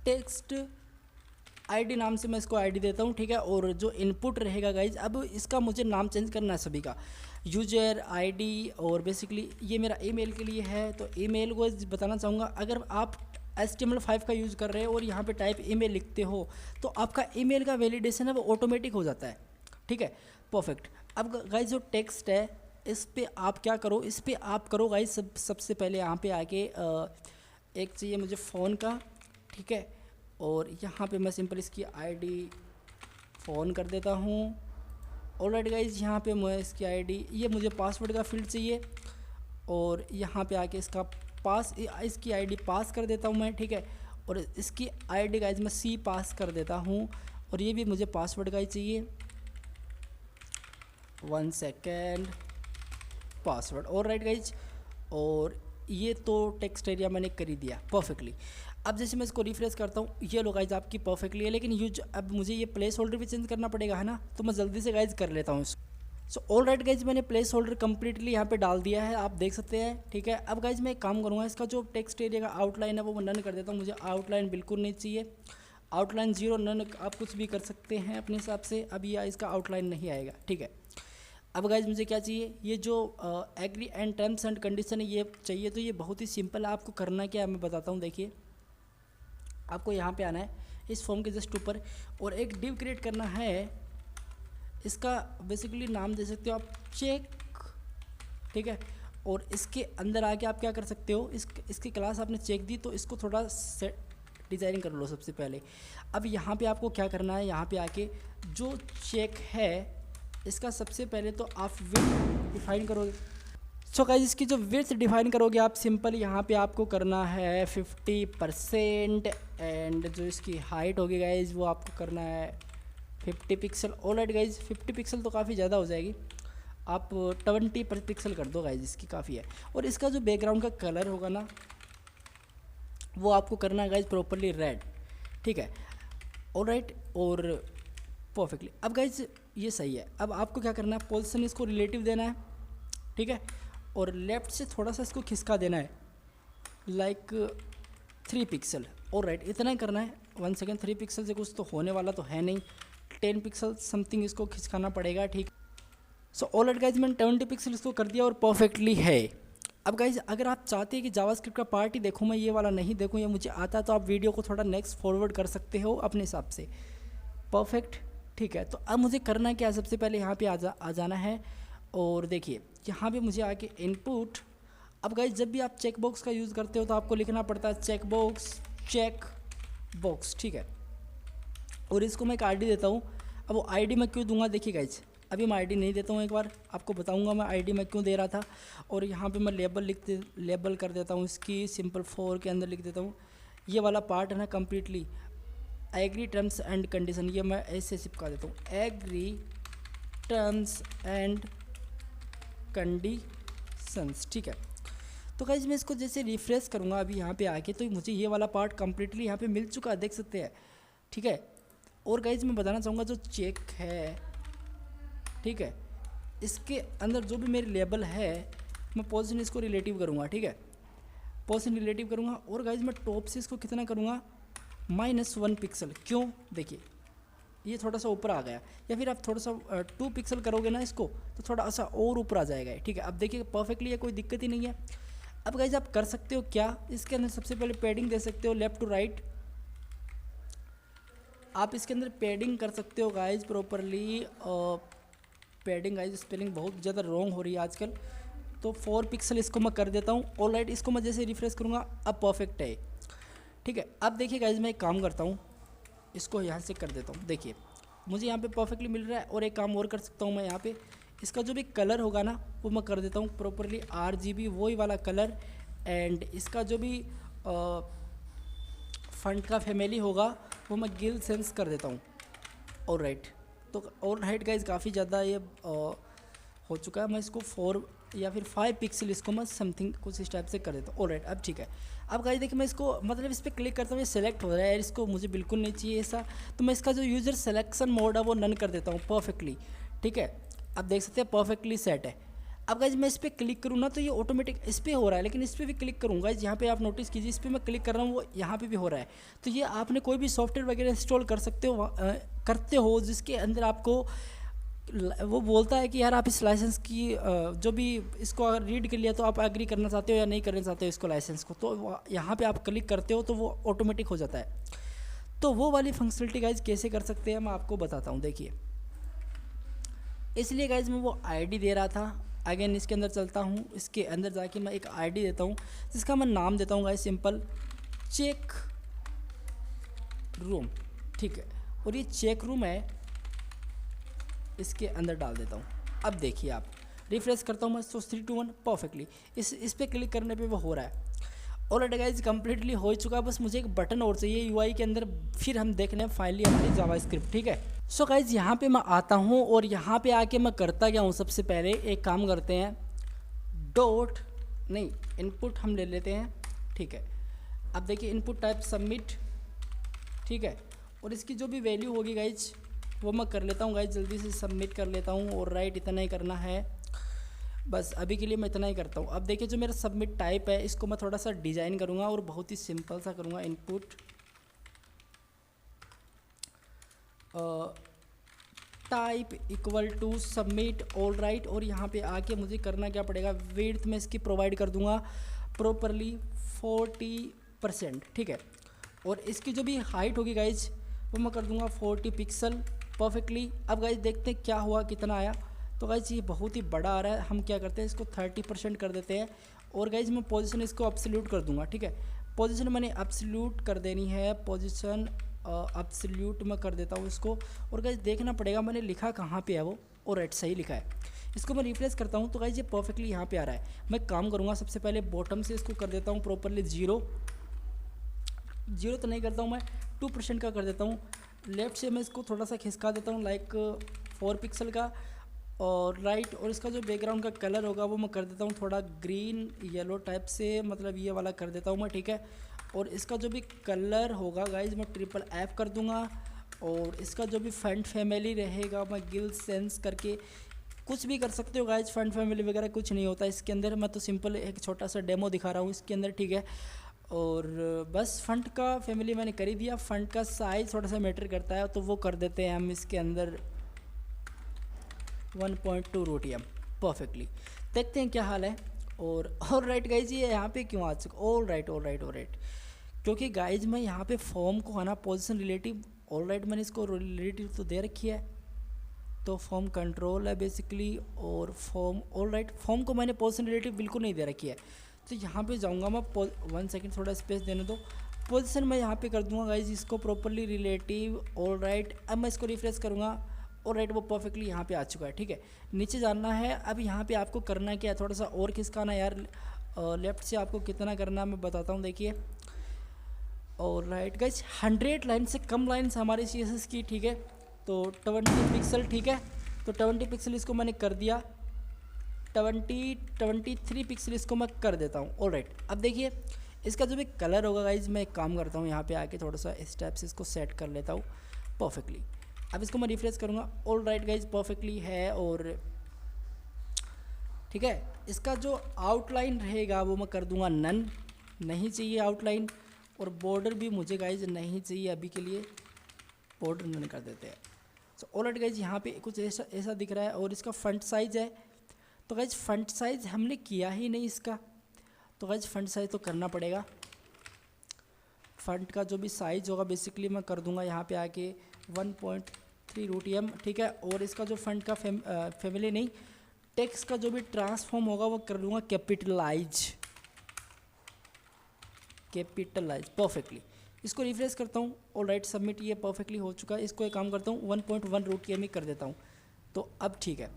टेक्स्ट आईडी नाम से मैं इसको आईडी देता हूँ, ठीक है। और जो इनपुट रहेगा गाइज, अब इसका मुझे नाम चेंज करना है सभी का, यूजर आईडी, और बेसिकली ये मेरा ईमेल के लिए है। तो ईमेल को बताना चाहूँगा, अगर आप HTML5 का यूज़ कर रहे हो और यहाँ पे टाइप ईमेल लिखते हो, तो आपका ईमेल का वैलिडेशन है वो ऑटोमेटिक हो जाता है, ठीक है, परफेक्ट। अब गाइज जो टेक्स्ट है इस पे आप क्या करो, इस पे आप करो गाइज सबसे पहले यहाँ पे आके एक चाहिए मुझे फ़ोन का, ठीक है। और यहाँ पे मैं सिंपल इसकी आईडी फ़ोन कर देता हूँ। ऑलराइट गाइज यहाँ पे मैं इसकी आईडी, ये मुझे पासवर्ड का फील्ड चाहिए, और यहाँ पे आके इसकी आईडी पास कर देता हूँ मैं, ठीक है। और इसकी आईडी गाइज मैं C पास कर देता हूँ, और ये भी मुझे पासवर्ड का ही चाहिए, 1 सेकेंड, पासवर्ड। ऑलराइट गाइज, और ये तो टेक्स्ट एरिया मैंने कर ही दिया परफेक्टली। अब जैसे मैं इसको रिफ्रेश करता हूँ, ये लो गाइज आपकी परफेक्टली है, लेकिन अब मुझे ये प्लेस होल्डर भी चेंज करना पड़ेगा, है ना। तो मैं जल्दी से गाइज कर लेता हूँ। सो ऑल राइट गाइज, मैंने प्लेस होल्डर कम्प्लीटली यहाँ पे डाल दिया है, आप देख सकते हैं। ठीक है, अब गाइज मैं एक काम करूँगा, इसका जो टेक्स्ट एरिया का आउटलाइन है वो मैं नन कर देता हूँ। मुझे आउटलाइन बिल्कुल नहीं चाहिए, आउटलाइन 0 नन, आप कुछ भी कर सकते हैं अपने हिसाब से। अब ये इसका आउटलाइन नहीं आएगा। ठीक है, अब गाइज मुझे क्या चाहिए, ये जो agree and terms and condition है ये चाहिए। तो ये बहुत ही सिंपल है, आपको करना क्या है मैं बताता हूँ। देखिए, आपको यहाँ पे आना है इस फॉर्म के जस्ट ऊपर, और एक डिव क्रिएट करना है। इसका बेसिकली नाम दे सकते हो आप चेक। ठीक है, और इसके अंदर आके आप क्या कर सकते हो, इसकी क्लास आपने चेक दी तो इसको थोड़ा सेट डिज़ाइनिंग कर लो सबसे पहले। अब यहाँ पे आपको क्या करना है, यहाँ पे आके जो चेक है इसका सबसे पहले तो आप विड्थ डिफाइन करोगे। सो गाइस, इसकी जो विड्थ डिफाइन करोगे आप सिंपल यहाँ पे आपको करना है 50%, एंड जो इसकी हाइट होगी गाइज वो आपको करना है 50 पिक्सल। ऑलराइट गाइज, 50 पिक्सल तो काफ़ी ज़्यादा हो जाएगी, आप 20 पिक्सल कर दो गाइज, इसकी काफ़ी है। और इसका जो बैकग्राउंड का कलर होगा ना वो आपको करना है गाइज प्रॉपरली रेड। ठीक है, ऑलराइट, और परफेक्टली। अब गाइज ये सही है। अब आपको क्या करना है, पोजीशन इसको रिलेटिव देना है। ठीक है, और लेफ़्ट से थोड़ा सा इसको खिसका देना है, लाइक 3 पिक्सल। ऑलराइट, इतना ही करना है। 1 सेकेंड, 3 पिक्सल से कुछ तो होने वाला तो है नहीं, 10 पिक्सल समथिंग इसको खिसकाना पड़ेगा। ठीक, सो ऑलराइट गाइज, मैंने 20 पिक्सल इसको कर दिया और परफेक्टली है। अब गाइज अगर आप चाहते हैं कि जावास्क्रिप्ट का पार्ट ही देखूँ मैं, ये वाला नहीं देखूँ, ये मुझे आता है, तो आप वीडियो को थोड़ा नेक्स्ट फॉरवर्ड कर सकते हो अपने हिसाब से। परफेक्ट, ठीक है। तो अब मुझे करना क्या है, सबसे पहले यहाँ पे आ जाना है, और देखिए यहाँ पे मुझे आके इनपुट। अब गाइज जब भी आप चेक बॉक्स का यूज़ करते हो तो आपको लिखना पड़ता है चेक बॉक्स। ठीक है, और इसको मैं एक आईडी देता हूँ। अब वो आईडी मैं क्यों दूंगा, देखिए गाइज अभी मैं आईडी नहीं देता हूँ, एक बार आपको बताऊँगा मैं आईडी मैं क्यों दे रहा था। और यहाँ पे मैं लेबल कर देता हूँ, इसकी सिंपल 4 के अंदर लिख देता हूँ। ये वाला पार्ट है ना completely agree terms and condition, ये मैं ऐसे चिपका देता हूँ, एग्री टर्म्स एंड कंडीशंस। ठीक है, तो गाइज मैं इसको जैसे रिफ्रेश करूँगा अभी यहाँ पे आके, तो मुझे ये वाला पार्ट कम्प्लीटली यहाँ पे मिल चुका है, देख सकते हैं। ठीक है, और गाइज मैं बताना चाहूँगा जो चेक है, ठीक है, इसके अंदर जो भी मेरी लेबल है मैं पोजीशन इसको रिलेटिव करूँगा। ठीक है, पोजीशन रिलेटिव करूँगा, और गाइज मैं टॉप से इसको कितना करूँगा, -1 पिक्सल। क्यों, देखिए ये थोड़ा सा ऊपर आ गया, या फिर आप थोड़ा सा 2 पिक्सल करोगे ना इसको तो थोड़ा सा और ऊपर आ जाएगा। ठीक है, अब देखिए परफेक्टली है, कोई दिक्कत ही नहीं है। अब गाइज आप कर सकते हो क्या, इसके अंदर सबसे पहले पैडिंग दे सकते हो लेफ़्ट टू राइट, आप इसके अंदर पैडिंग कर सकते हो guys properly. Padding guys spelling बहुत ज़्यादा रॉन्ग हो रही है आजकल, तो 4 पिक्सल इसको मैं कर देता हूँ। ऑलराइट, इसको मैं जैसे रिफ्रेश करूँगा अब परफेक्ट है। ठीक है, अब देखिए गाइज मैं एक काम करता हूँ, इसको यहाँ से कर देता हूँ। देखिए मुझे यहाँ पे परफेक्टली मिल रहा है, और एक काम और कर सकता हूँ मैं, यहाँ पे इसका जो भी कलर होगा ना वो मैं कर देता हूँ प्रॉपरली RGB, वही वाला कलर। एंड इसका जो भी फंड का फैमिली होगा वो मैं गिल सेंस कर देता हूँ। ऑलराइट, तो ऑलराइट गाइज काफ़ी ज़्यादा ये हो चुका है, मैं इसको 4 या फिर 5 पिक्सल इसको मैं समथिंग कुछ इस टाइप से कर देता हूँ। ऑलराइट, अब ठीक है। अब गाइस देखिए मैं इसको मतलब इस पर क्लिक करता हूँ, ये सेलेक्ट हो रहा है, इसको मुझे बिल्कुल नहीं चाहिए ऐसा, तो मैं इसका जो यूज़र सिलेक्शन मोड है वो नन कर देता हूँ परफेक्टली। ठीक है, अब देख सकते हैं परफेक्टली सेट है। अब गाइज मैं इस पर क्लिक करूँ ना तो ये ऑटोमेटिक इस पर हो रहा है, लेकिन इस पर भी क्लिक करूँगा, यहाँ पे आप नोटिस कीजिए, इस पर मैं क्लिक कर रहा हूँ वो यहाँ पे भी हो रहा है। तो ये आपने कोई भी सॉफ्टवेयर वगैरह इंस्टॉल कर सकते हो करते हो जिसके अंदर आपको वो बोलता है कि यार आप इस लाइसेंस की जो भी इसको अगर रीड कर लिया तो आप एग्री करना चाहते हो या नहीं करना चाहते हो इसको लाइसेंस को, तो यहाँ पे आप क्लिक करते हो तो वो ऑटोमेटिक हो जाता है। तो वो वाली फंक्शनलिटी गाइज कैसे कर सकते हैं मैं आपको बताता हूँ। देखिए इसलिए गाइज मैं वो आईडी दे रहा था, अगेन इसके अंदर चलता हूँ, इसके अंदर जाके मैं एक आईडी देता हूँ जिसका मैं नाम देता हूँ गाइज सिंपल चेक रूम। ठीक है, और ये चेक रूम है, इसके अंदर डाल देता हूँ। अब देखिए आप रिफ्रेश करता हूँ मैं, तो 3 2 1 परफेक्टली इस पर क्लिक करने पे वो हो रहा है। ऑलरेडी गाइज कंप्लीटली हो चुका है, बस मुझे एक बटन और चाहिए यूआई के अंदर, फिर हम देख लें फाइनली हमारी जावास्क्रिप्ट। ठीक है, सो गाइज यहाँ पे मैं आता हूँ और यहाँ पे आके मैं करता क्या हूँ, सबसे पहले एक काम करते हैं, डॉट नहीं इनपुट हम ले लेते हैं। ठीक है, अब देखिए इनपुट टाइप सबमिट। ठीक है, और इसकी जो भी वैल्यू होगी गाइज वो मैं कर लेता हूँ गाइज, जल्दी से सबमिट कर लेता हूँ। और राइट, इतना ही करना है बस, अभी के लिए मैं इतना ही करता हूँ। अब देखिए जो मेरा सबमिट टाइप है इसको मैं थोड़ा सा डिज़ाइन करूँगा और बहुत ही सिंपल सा करूँगा। Input type equal to submit all right. और यहाँ पे आके मुझे करना क्या पड़ेगा, विड्थ में इसकी प्रोवाइड कर दूँगा प्रॉपरली 40%, ठीक है। और इसकी जो भी हाइट होगी गाइज वो मैं कर दूँगा 40 पिक्सल परफेक्टली। अब गाइज देखते हैं क्या हुआ, कितना आया। तो गाइज ये बहुत ही बड़ा आ रहा है, हम क्या करते हैं इसको 30% कर देते हैं। और गाइज मैं पोजीशन इसको एब्सोल्यूट कर दूँगा, ठीक है। पोजीशन मैंने एब्सोल्यूट कर देनी है, पोजीशन एब्सोल्यूट मैं कर देता हूँ इसको। और गाइज देखना पड़ेगा मैंने लिखा कहाँ पे है वो, और राइट सही लिखा है। इसको मैं रिप्लेस करता हूँ तो गाइज ये परफेक्टली यहाँ पे आ रहा है। मैं काम करूँगा सबसे पहले बॉटम से इसको कर देता हूँ प्रॉपरली 0 तो नहीं करता हूँ मैं, 2% का कर देता हूँ। लेफ़्ट से मैं इसको थोड़ा सा खिसका देता हूँ लाइक 4 पिक्सल का। और राइट, और इसका जो बैकग्राउंड का कलर होगा वो मैं कर देता हूँ थोड़ा ग्रीन येलो टाइप से, मतलब ये वाला कर देता हूँ मैं, ठीक है। और इसका जो भी कलर होगा गाइज मैं FFF कर दूँगा। और इसका जो भी फंट फैमिली रहेगा मैं गिल सेंस करके कुछ भी कर सकते हो गाइज, फंट फैमिली वगैरह कुछ नहीं होता इसके अंदर। मैं तो सिंपल एक छोटा सा डेमो दिखा रहा हूँ इसके अंदर, ठीक है। और बस फंट का फैमिली मैंने कर ही दिया। फंट का साइज़ थोड़ा सा मैटर करता है तो वो कर देते हैं हम इसके अंदर 1.2 रोटियम परफेक्टली। देखते हैं क्या हाल है। और राइट गाइज ये यहाँ पे क्यों आ चुका, ऑल राइट, क्योंकि गाइज मैं यहाँ पे फॉर्म को है ना पोजीशन रिलेटिव, ऑल राइट मैंने इसको रिलेटिव तो दे रखी है, तो फॉर्म कंट्रोल है बेसिकली। और फॉर्म ऑल राइट, फॉर्म को मैंने पोजीशन रिलेटिव बिल्कुल नहीं दे रखी है। तो यहाँ पे जाऊँगा मैं, 1 सेकेंड थोड़ा स्पेस देने दो। पोजीशन मैं यहाँ पे कर दूँगा गाइज इसको प्रॉपरली रिलेटिव ऑल राइट। अब मैं इसको रिफ्रेश करूँगा और राइट वो परफेक्टली यहाँ पे आ चुका है, ठीक है। नीचे जाना है, अब यहाँ पे आपको करना क्या है, थोड़ा सा और खिसकाना यार। लेफ़्ट से आपको कितना करना है मैं बताता हूँ, देखिए। और राइट गाइज 100 लाइन से कम लाइन्स हमारी CSS की, ठीक है। तो 20 पिक्सल, ठीक है। तो 20 पिक्सल इसको मैंने कर दिया, 23 पिक्सल इसको मैं कर देता हूँ। ऑल राइट, अब देखिए इसका जो भी कलर होगा गाइज मैं एक काम करता हूँ, यहाँ पे आके थोड़ा सा इस टाइप से इसको सेट कर लेता हूँ परफेक्टली। अब इसको मैं रिफ्रेश करूँगा, ऑल राइट गाइज परफेक्टली है। और ठीक है, इसका जो आउटलाइन रहेगा वो मैं कर दूँगा नन, नहीं चाहिए आउटलाइन। और बॉर्डर भी मुझे गाइज नहीं चाहिए अभी के लिए, बॉर्डर नन कर देते हैं। सो ऑल राइट गाइज यहाँ पे कुछ ऐसा दिख रहा है। और इसका फ्रंट साइज़ है, तो गाइज फ्रंट साइज़ हमने किया ही नहीं इसका, तो गाइज फ्रंट साइज़ तो करना पड़ेगा। फ्रंट का जो भी साइज़ होगा बेसिकली मैं कर दूंगा यहाँ पे आके 1.3 रोटियम, ठीक है। और इसका जो फ्रंट का फैमिली नहीं, टेक्स्ट का जो भी ट्रांसफॉर्म होगा वो कर दूंगा कैपिटलाइज परफेक्टली। इसको रिफ्रेश करता हूँ, ऑल राइट सबमिट, ये परफेक्टली हो चुका है। इसको एक काम करता हूँ 1.1 रोटियम ही कर देता हूँ, तो अब ठीक है,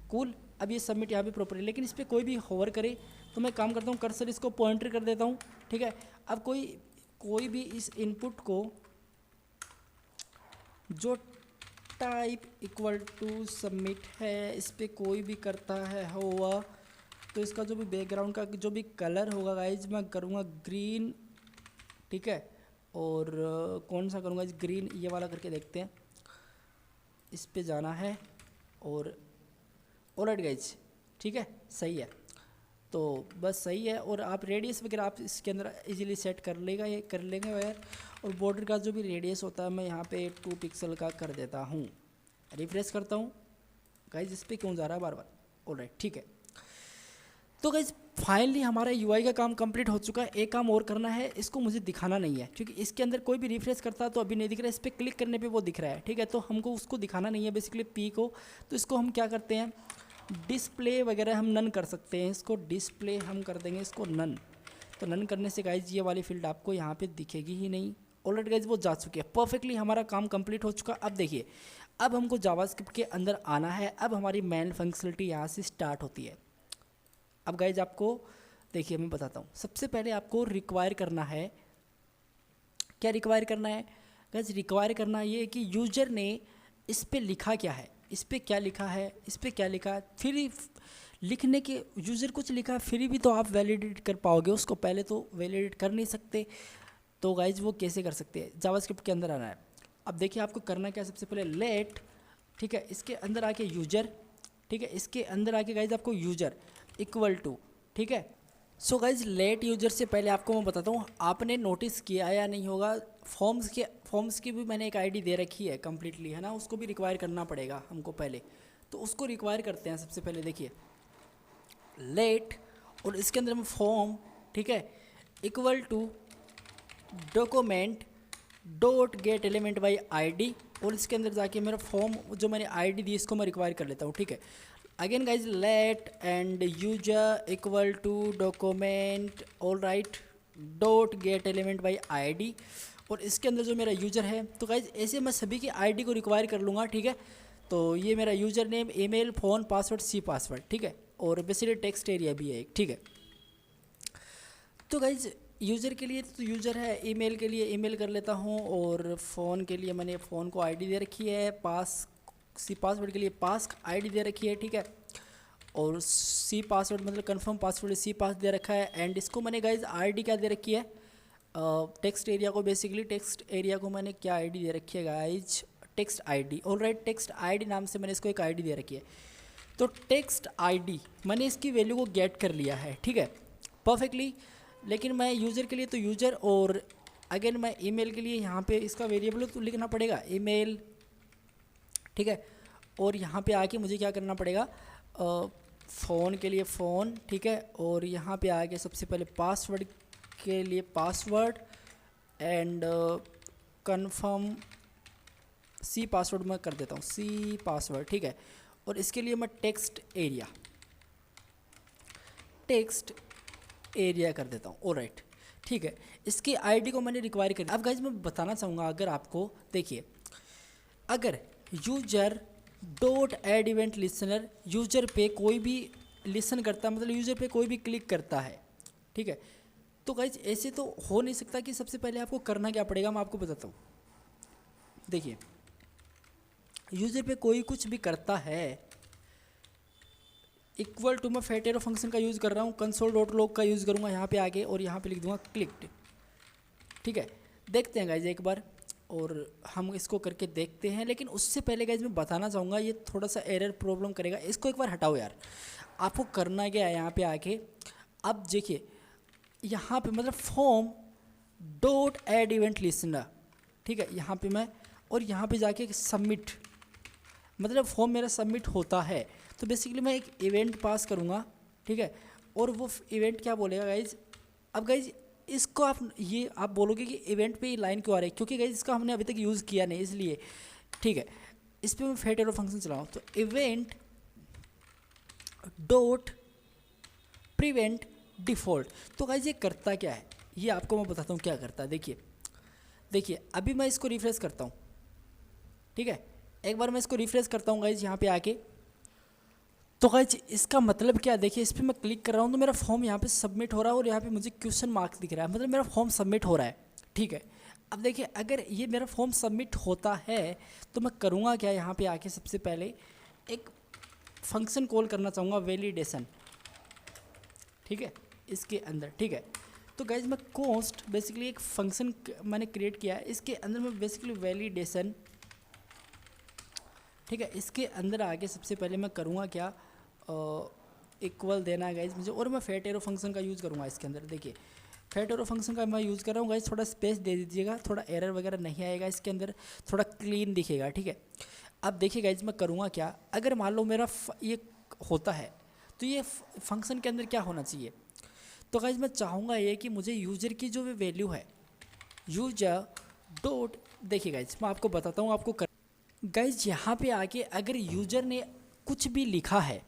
कूल। अब ये सबमिट यहाँ पे प्रॉपरली, लेकिन इस पर कोई भी होवर करे तो मैं काम करता हूँ कर्सर इसको पॉइंटर कर देता हूँ, ठीक है। अब कोई भी इस इनपुट को जो टाइप इक्वल टू सबमिट है इस पर कोई भी करता है होगा, तो इसका जो भी बैकग्राउंड का जो भी कलर होगा गाइज मैं करूँगा ग्रीन, ठीक है। और कौन सा करूँगा, ग्रीन ये वाला करके देखते हैं, इस पे जाना है। और ऑलराइट गाइज ठीक है, सही है, तो बस सही है। और आप रेडियस वगैरह आप इसके अंदर इजीली सेट कर लेंगे यार। और बॉर्डर का जो भी रेडियस होता है मैं यहाँ पे 2 पिक्सल का कर देता हूँ। रिफ्रेश करता हूँ गाइज, इस पर क्यों जा रहा है बार बार। ऑलराइट ठीक है, तो गाइज फाइनली हमारा UI का काम कंप्लीट हो चुका है। एक काम और करना है, इसको मुझे दिखाना नहीं है क्योंकि इसके अंदर कोई भी रिफ्रेश करता तो अभी नहीं दिख रहा है, इस पर क्लिक करने पे वो दिख रहा है, ठीक है। तो हमको उसको दिखाना नहीं है बेसिकली P को, तो इसको हम क्या करते हैं, डिस्प्ले वगैरह हम नन कर सकते हैं, इसको डिस्प्ले हम कर देंगे इसको नन। तो नन करने से गाइज ये वाली फील्ड आपको यहाँ पे दिखेगी ही नहीं। ऑलरेडी गाइज वो जा चुकी है, परफेक्टली हमारा काम कंप्लीट हो चुका। अब देखिए, अब हमको जावास्क्रिप्ट के अंदर आना है, अब हमारी मेन फंक्शनलिटी यहाँ से स्टार्ट होती है। अब गाइज आपको देखिए मैं बताता हूँ, सबसे पहले आपको रिक्वायर करना है, क्या रिक्वायर करना है गाइज, रिक्वायर करना ये है कि यूजर ने इस पे लिखा क्या है, इस पे क्या लिखा है, इस पे क्या लिखा है। फिर लिखने के यूज़र कुछ लिखा फिर भी तो आप वैलिडेट कर पाओगे उसको, पहले तो वैलिडेट कर नहीं सकते। तो गाइज वो कैसे कर सकते हैं, जावास्क्रिप्ट के अंदर आना है। अब देखिए आपको करना क्या है, सबसे पहले लेट, ठीक है, इसके अंदर आके यूजर, ठीक है, इसके अंदर आके गाइज आपको यूजर इक्वल टू, ठीक है। सो गाइज लेट यूजर से पहले आपको मैं बताता हूँ, आपने नोटिस किया या नहीं होगा, फॉर्म्स की भी मैंने एक आईडी दे रखी है कम्प्लीटली, है ना, उसको भी रिक्वायर करना पड़ेगा हमको पहले, तो उसको रिक्वायर करते हैं। सबसे पहले देखिए लेट और इसके अंदर हम फॉर्म, ठीक है, equal to document dot get element by ID, और इसके अंदर जाके मेरा फॉर्म जो मैंने आईडी दी इसको मैं रिक्वायर कर लेता हूँ, ठीक है। Again guys let and user equal to document all right dot get element by ID, और इसके अंदर जो मेरा यूजर है, तो गाइज ऐसे मैं सभी की आईडी को रिक्वायर कर लूँगा, ठीक है। तो ये मेरा user name, email, phone, password, c password, ठीक है, और बेसिकली टेक्स्ट एरिया भी है एक, ठीक है। तो गाइज यूज़र के लिए तो यूज़र है, ईमेल के लिए ईमेल कर लेता हूँ, और फ़ोन के लिए मैंने फ़ोन को आईडी दे रखी है, पासवर्ड के लिए पास आईडी दे रखी है, ठीक है, और सी पासवर्ड मतलब कंफर्म पासवर्ड सी पास दे रखा है। एंड इसको मैंने गाइज आईडी क्या दे रखी है, टेक्स्ट एरिया को, बेसिकली टेक्स्ट एरिया को मैंने क्या आईडी दे रखी है guys, text ID, alright, text ID नाम से मैंने इसको एक आईडी दे रखी है। तो टेक्स्ट आईडी मैंने इसकी वैल्यू को गेट कर लिया है, ठीक है, परफेक्टली। लेकिन मैं यूज़र के लिए तो यूज़र, और अगेन मैं ईमेल के लिए यहाँ पे इसका वेरिएबल तो लिखना पड़ेगा ईमेल, ठीक है, और यहाँ पे आके मुझे क्या करना पड़ेगा, फ़ोन के लिए फ़ोन, ठीक है, और यहाँ पे आके सबसे पहले पासवर्ड के लिए password and confirm c password मैं कर देता हूँ, सी पासवर्ड, ठीक है, और इसके लिए मैं टेक्स्ट एरिया कर देता हूँ, ऑलराइट, ठीक है। इसकी आईडी को मैंने रिक्वायर कर। अब गाइज मैं बताना चाहूँगा, अगर आपको देखिए, अगर user dot add event listener user पे कोई भी लिसन करता है, मतलब यूजर पे कोई भी क्लिक करता है, ठीक है, तो गाइज ऐसे तो हो नहीं सकता। कि सबसे पहले आपको करना क्या पड़ेगा, मैं आपको बताता हूँ। देखिए यूजर पे कोई कुछ भी करता है, इक्वल टू मैं फैट एरो फंक्शन का यूज़ कर रहा हूँ, कंसोल डॉट लॉग का यूज़ करूँगा यहाँ पे आके, और यहाँ पे लिख दूँगा क्लिक्ड, ठीक है। देखते हैं गाइज एक बार, और हम इसको करके देखते हैं। लेकिन उससे पहले गाइज मैं बताना चाहूँगा, ये थोड़ा सा एरर प्रॉब्लम करेगा, इसको एक बार हटाओ यार। आपको करना क्या है, यहाँ पे आके अब देखिए यहाँ पे मतलब form dot add event listener, ठीक है, यहाँ पे मैं, और यहाँ पे जाके सबमिट, मतलब फॉर्म मेरा सबमिट होता है, तो बेसिकली मैं एक इवेंट पास करूँगा, ठीक है, और वो इवेंट क्या बोलेगा गाइज। अब गाइज इसको आप बोलोगे कि इवेंट पे ये लाइन क्यों आ रही है, क्योंकि गाइज इसका हमने अभी तक यूज़ किया नहीं, इसलिए, ठीक है। इस पर मैं फैट एरो फंक्शन चलाऊँ, तो इवेंट डॉट प्रिवेंट डिफ़ॉल्ट, तो गाइज ये करता क्या है, ये आपको मैं बताता हूँ क्या करता है। देखिए अभी मैं इसको रिफ्रेश करता हूँ, ठीक है, एक बार मैं इसको रिफ्रेश करता हूँ गाइज यहाँ पे आके। तो गाइज इसका मतलब क्या है, देखिए इस पर मैं क्लिक कर रहा हूँ तो मेरा फॉर्म यहाँ पे सबमिट हो रहा है, और यहाँ पे मुझे क्वेश्चन मार्क्स दिख रहा है, मतलब मेरा फॉर्म सबमिट हो रहा है, ठीक है। अब देखिए अगर ये मेरा फॉर्म सबमिट होता है तो मैं करूँगा क्या, यहाँ पे आके सबसे पहले एक फंक्शन कॉल करना चाहूँगा, वैलिडेशन, ठीक है, इसके अंदर, ठीक है। तो गाइज मैं कॉस्ट बेसिकली एक फंक्शन मैंने क्रिएट किया है, इसके अंदर मैं बेसिकली वैलिडेशन, ठीक है, इसके अंदर आके सबसे पहले मैं करूँगा क्या, इक्वल देना है गाइज मुझे, और मैं फैट एरो फंक्शन का यूज़ करूँगा इसके अंदर। देखिए फैट एरो फंक्शन का मैं यूज़ कर रहा हूँ गाइज, थोड़ा स्पेस दे दीजिएगा, थोड़ा एरर वगैरह नहीं आएगा इसके अंदर, थोड़ा क्लीन दिखेगा, ठीक है। अब देखिए गाइज मैं करूँगा क्या, अगर मान लो मेरा ये होता है तो ये फंक्शन के अंदर क्या होना चाहिए, तो गाइज मैं चाहूँगा ये कि मुझे यूज़र की जो भी वैल्यू है, यूजर डॉट, देखिए गाइज मैं आपको बताता हूँ आपको गाइज यहाँ पे आके अगर यूजर ने कुछ भी लिखा है,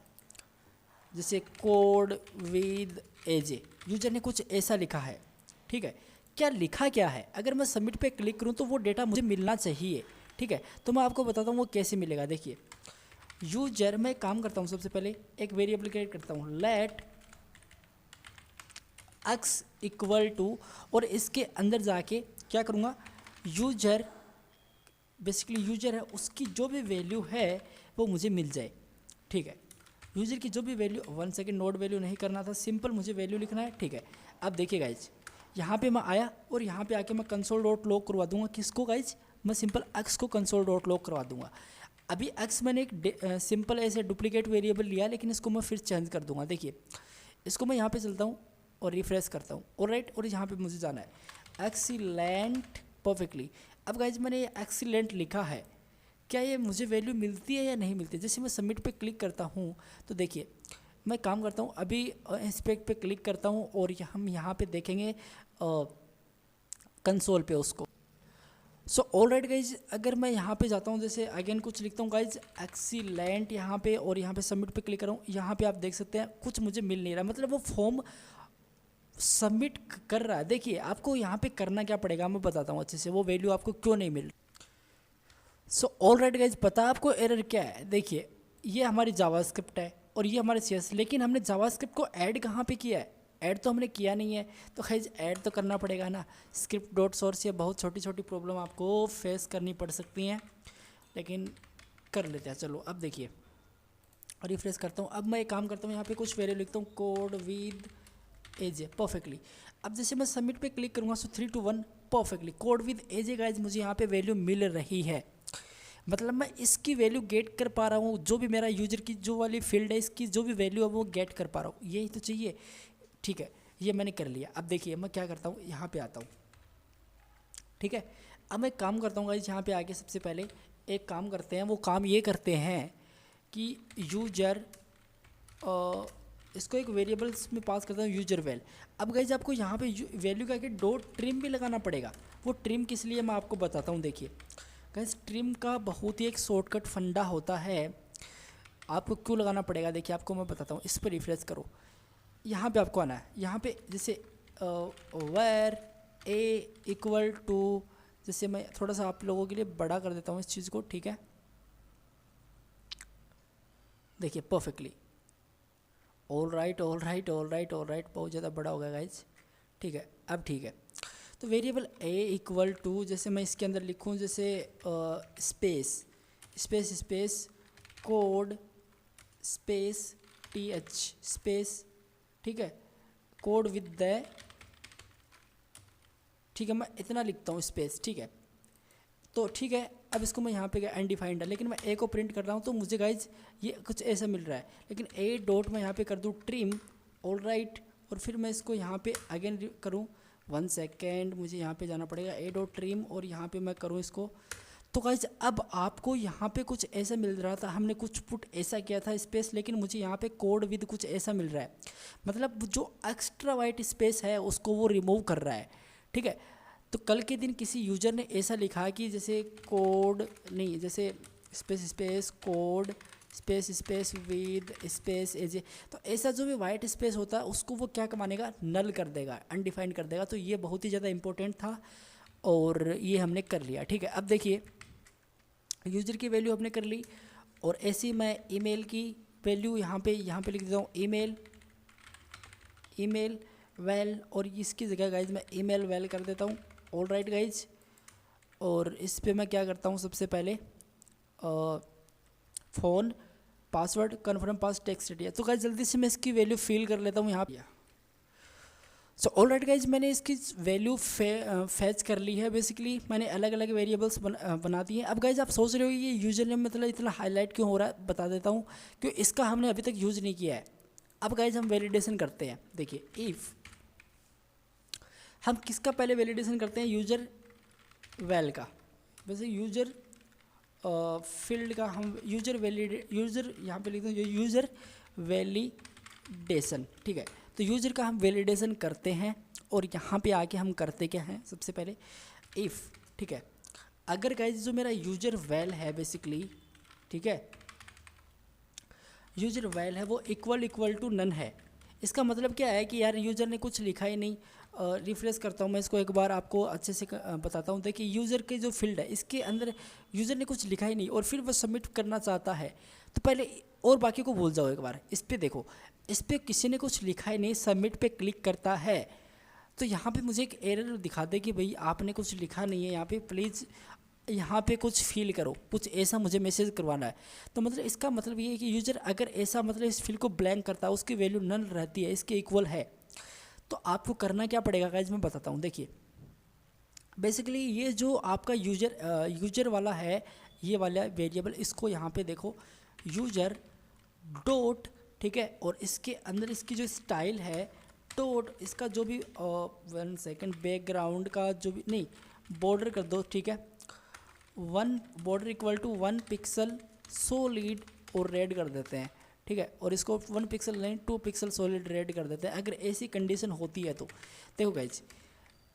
जैसे कोड विद एजे, यूजर ने कुछ ऐसा लिखा है, ठीक है, क्या लिखा क्या है, अगर मैं सबमिट पे क्लिक करूँ तो वो डेटा मुझे मिलना चाहिए, ठीक है। तो मैं आपको बताता हूँ वो कैसे मिलेगा। देखिए यूजर, मैं काम करता हूँ, सबसे पहले एक वेरिएबल क्रिएट करता हूँ, लेट एक्स इक्वल टू, और इसके अंदर जाके क्या करूँगा, यूजर बेसिकली यूजर है उसकी जो भी वैल्यू है वो मुझे मिल जाए, ठीक है। यूजर की जो भी वैल्यू, 1 सेकेंड, नोट वैल्यू नहीं करना था, सिंपल मुझे वैल्यू लिखना है, ठीक है। अब देखिए गाइज यहाँ पे मैं आया और यहाँ पे आके मैं कंसोल डॉट लॉग करवा दूंगा, किसको गाइज, मैं सिंपल एक्स को कंसोल डॉट लॉग करवा दूंगा। अभी एक्स मैंने एक सिंपल ऐसे डुप्लीकेट वेरिएबल लिया, लेकिन इसको मैं फिर चेंज कर दूंगा। देखिए इसको मैं यहाँ पे चलता हूँ और रिफ्रेश करता हूँ, और राइट, और यहाँ पे मुझे जाना है एक्सीलेंट परफेक्टली। अब गाइज मैंने ये एक्सीलेंट लिखा है, क्या ये मुझे वैल्यू मिलती है या नहीं मिलती है? जैसे मैं सबमिट पे क्लिक करता हूँ तो देखिए मैं काम करता हूँ, अभी इंस्पेक्ट पे क्लिक करता हूँ और हम यहाँ पे देखेंगे कंसोल पे उसको। सो ऑलराइट गाइज, अगर मैं यहाँ पे जाता हूँ, जैसे अगेन कुछ लिखता हूँ गाइज एक्सीलेंट यहाँ पे, और यहाँ पे सबमिट पे क्लिक कर रहा हूँ, यहाँ पे आप देख सकते हैं कुछ मुझे मिल नहीं रहा, मतलब वो फॉर्म सबमिट कर रहा है। देखिए आपको यहाँ पे करना क्या पड़ेगा, मैं बताता हूँ अच्छे से वो वैल्यू आपको क्यों नहीं मिल रही। सो ऑलराइट गाइज, पता है आपको एरर क्या है? देखिए ये हमारी जावास्क्रिप्ट है और ये हमारे सीएस, लेकिन हमने जावास्क्रिप्ट को ऐड कहाँ पे किया है? ऐड तो हमने किया नहीं है, तो खैर ऐड तो करना पड़ेगा ना। स्क्रिप्ट डॉट सोर्स, ये बहुत छोटी छोटी प्रॉब्लम आपको फेस करनी पड़ सकती हैं, लेकिन कर लेते हैं। चलो अब देखिए रिफ्रेश करता हूँ। अब मैं एक काम करता हूँ, यहाँ पे कुछ वैल्यू लिखता हूँ कोड विद एज परफेक्टली। अब जैसे मैं सबमिट पे क्लिक करूँगा so 3 to 1 perfectly code with edge guys मुझे यहाँ पे वैल्यू मिल रही है, मतलब मैं इसकी वैल्यू गेट कर पा रहा हूँ। जो भी मेरा यूजर की जो वाली फील्ड है, इसकी जो भी वैल्यू है वो गेट कर पा रहा हूँ, यही तो चाहिए। ठीक है, ये मैंने कर लिया। अब देखिए मैं क्या करता हूँ, यहाँ पे आता हूँ। ठीक है, अब मैं काम करता हूँ गाइस, यहाँ पे आके सबसे पहले एक काम करते हैं। वो काम ये करते हैं कि यूजर इसको एक वेरिएबल्स में पास करता हूँ यूजर वैल। अब गाइस आपको यहाँ पे वैल्यू का डॉट ट्रिम भी लगाना पड़ेगा। वो ट्रिम किस लिए मैं आपको बताता हूँ। देखिए गाइस ट्रिम का बहुत ही एक शॉर्टकट फंडा होता है, आपको क्यों लगाना पड़ेगा देखिए आपको मैं बताता हूँ। इस पर रिफ्रेश करो, यहाँ पे आपको आना है, यहाँ पे जैसे वेर ए इक्वल टू, जैसे मैं थोड़ा सा आप लोगों के लिए बड़ा कर देता हूँ इस चीज़ को। ठीक है, देखिए perfectly all right all right all right all right, बहुत ज़्यादा बड़ा हो गया गाइज। ठीक है, अब ठीक है, तो वेरिएबल ए इक्वल टू, जैसे मैं इसके अंदर लिखूँ जैसे space space space code space T H space, ठीक है, कोड विद द, ठीक है, मैं इतना लिखता हूँ स्पेस। ठीक है, तो ठीक है, अब इसको मैं यहाँ पे गया अनडिफाइंड है, लेकिन मैं ए को प्रिंट कर रहा हूँ तो मुझे गाइज ये कुछ ऐसा मिल रहा है। लेकिन ए डॉट मैं यहाँ पे कर दूँ ट्रिम, ऑल राइट, और फिर मैं इसको यहाँ पे अगेन करूँ 1 सेकेंड, मुझे यहाँ पे जाना पड़ेगा ए डॉट ट्रिम, और यहाँ पे मैं करूँ इसको। तो गाइज अब आपको यहाँ पे कुछ ऐसा मिल रहा था, हमने कुछ पुट ऐसा किया था स्पेस, लेकिन मुझे यहाँ पे कोड विद कुछ ऐसा मिल रहा है, मतलब जो एक्स्ट्रा वाइट स्पेस है उसको वो रिमूव कर रहा है। ठीक है, तो कल के दिन किसी यूजर ने ऐसा लिखा कि जैसे कोड नहीं, जैसे space space code space space with space edge, तो ऐसा जो भी वाइट स्पेस होता है उसको वो क्या मानेगा, नल कर देगा, अनडिफाइंड कर देगा। तो ये बहुत ही ज़्यादा इंपॉर्टेंट था और ये हमने कर लिया। ठीक है, अब देखिए यूजर की वैल्यू हमने कर ली, और ऐसी मैं ईमेल की वैल्यू यहाँ पे लिख देता हूँ ईमेल वेल, और इसकी जगह गाइज मैं ईमेल वेल कर देता हूँ। ऑल राइट गाइज, और इस पे मैं क्या करता हूँ, सबसे पहले फ़ोन पासवर्ड कन्फर्म पास टेक्स्ट दिया। तो गाइज जल्दी से मैं इसकी वैल्यू फिल कर लेता हूँ यहाँ पे। सो ऑल राइट गाइज, मैंने इसकी वैल्यू फैच कर ली है। बेसिकली मैंने अलग अलग वेरिएबल्स बना दिए हैं। अब गाइज आप सोच रहे हो ये यूजर नेम मतलब इतना हाईलाइट क्यों हो रहा है, बता देता हूँ, क्योंकि इसका हमने अभी तक यूज़ नहीं किया है। अब गाइज हम वैलिडेशन करते हैं। देखिए इफ़ हम किसका पहले वैलिडेशन करते हैं, यूजर वैल का, वैसे यूजर फील्ड का हम यूजर यहाँ पे लिखते हैं यूजर वैलिडेशन। ठीक है, तो यूजर का हम वैलिडेशन करते हैं, और यहाँ पे आके हम करते क्या हैं, सबसे पहले इफ़, ठीक है, अगर गाइज जो मेरा यूजर वैल है बेसिकली, ठीक है, यूजर वैल है वो इक्वल टू नन है। इसका मतलब क्या है कि यार यूज़र ने कुछ लिखा ही नहीं। रिफ्रेश करता हूँ मैं इसको एक बार, आपको अच्छे से बताता हूँ। देखिए यूज़र के जो फील्ड है इसके अंदर यूज़र ने कुछ लिखा ही नहीं, और फिर वो सबमिट करना चाहता है, तो पहले और बाकी को भूल जाओ, एक बार इस पर देखो, इस पर किसी ने कुछ लिखा ही नहीं, सबमिट पे क्लिक करता है तो यहाँ पे मुझे एक एरर दिखा दे कि भाई आपने कुछ लिखा नहीं है, यहाँ पे प्लीज़ यहाँ पे कुछ फील करो, कुछ ऐसा मुझे मैसेज करवाना है। तो मतलब इसका मतलब ये है कि यूज़र अगर ऐसा मतलब इस फील्ड को ब्लैंक करता है, उसकी वैल्यू नल रहती है, इसके इक्वल है, तो आपको करना क्या पड़ेगा गाइज मैं बताता हूँ। देखिए बेसिकली ये जो आपका यूजर वाला है, ये वाला वेरिएबल, इसको यहाँ पे देखो यूजर डॉट, ठीक है, और इसके अंदर इसकी जो स्टाइल है डॉट, इसका जो भी 1 सेकेंड, बैकग्राउंड का जो भी नहीं, बॉर्डर कर दो, ठीक है, 1 border equal to 1 pixel solid और रेड कर देते हैं, ठीक है, और इसको 1 पिक्सल नहीं 2 पिक्सल सॉलिड रेड कर देते हैं। अगर ऐसी कंडीशन होती है तो देखो गाइज,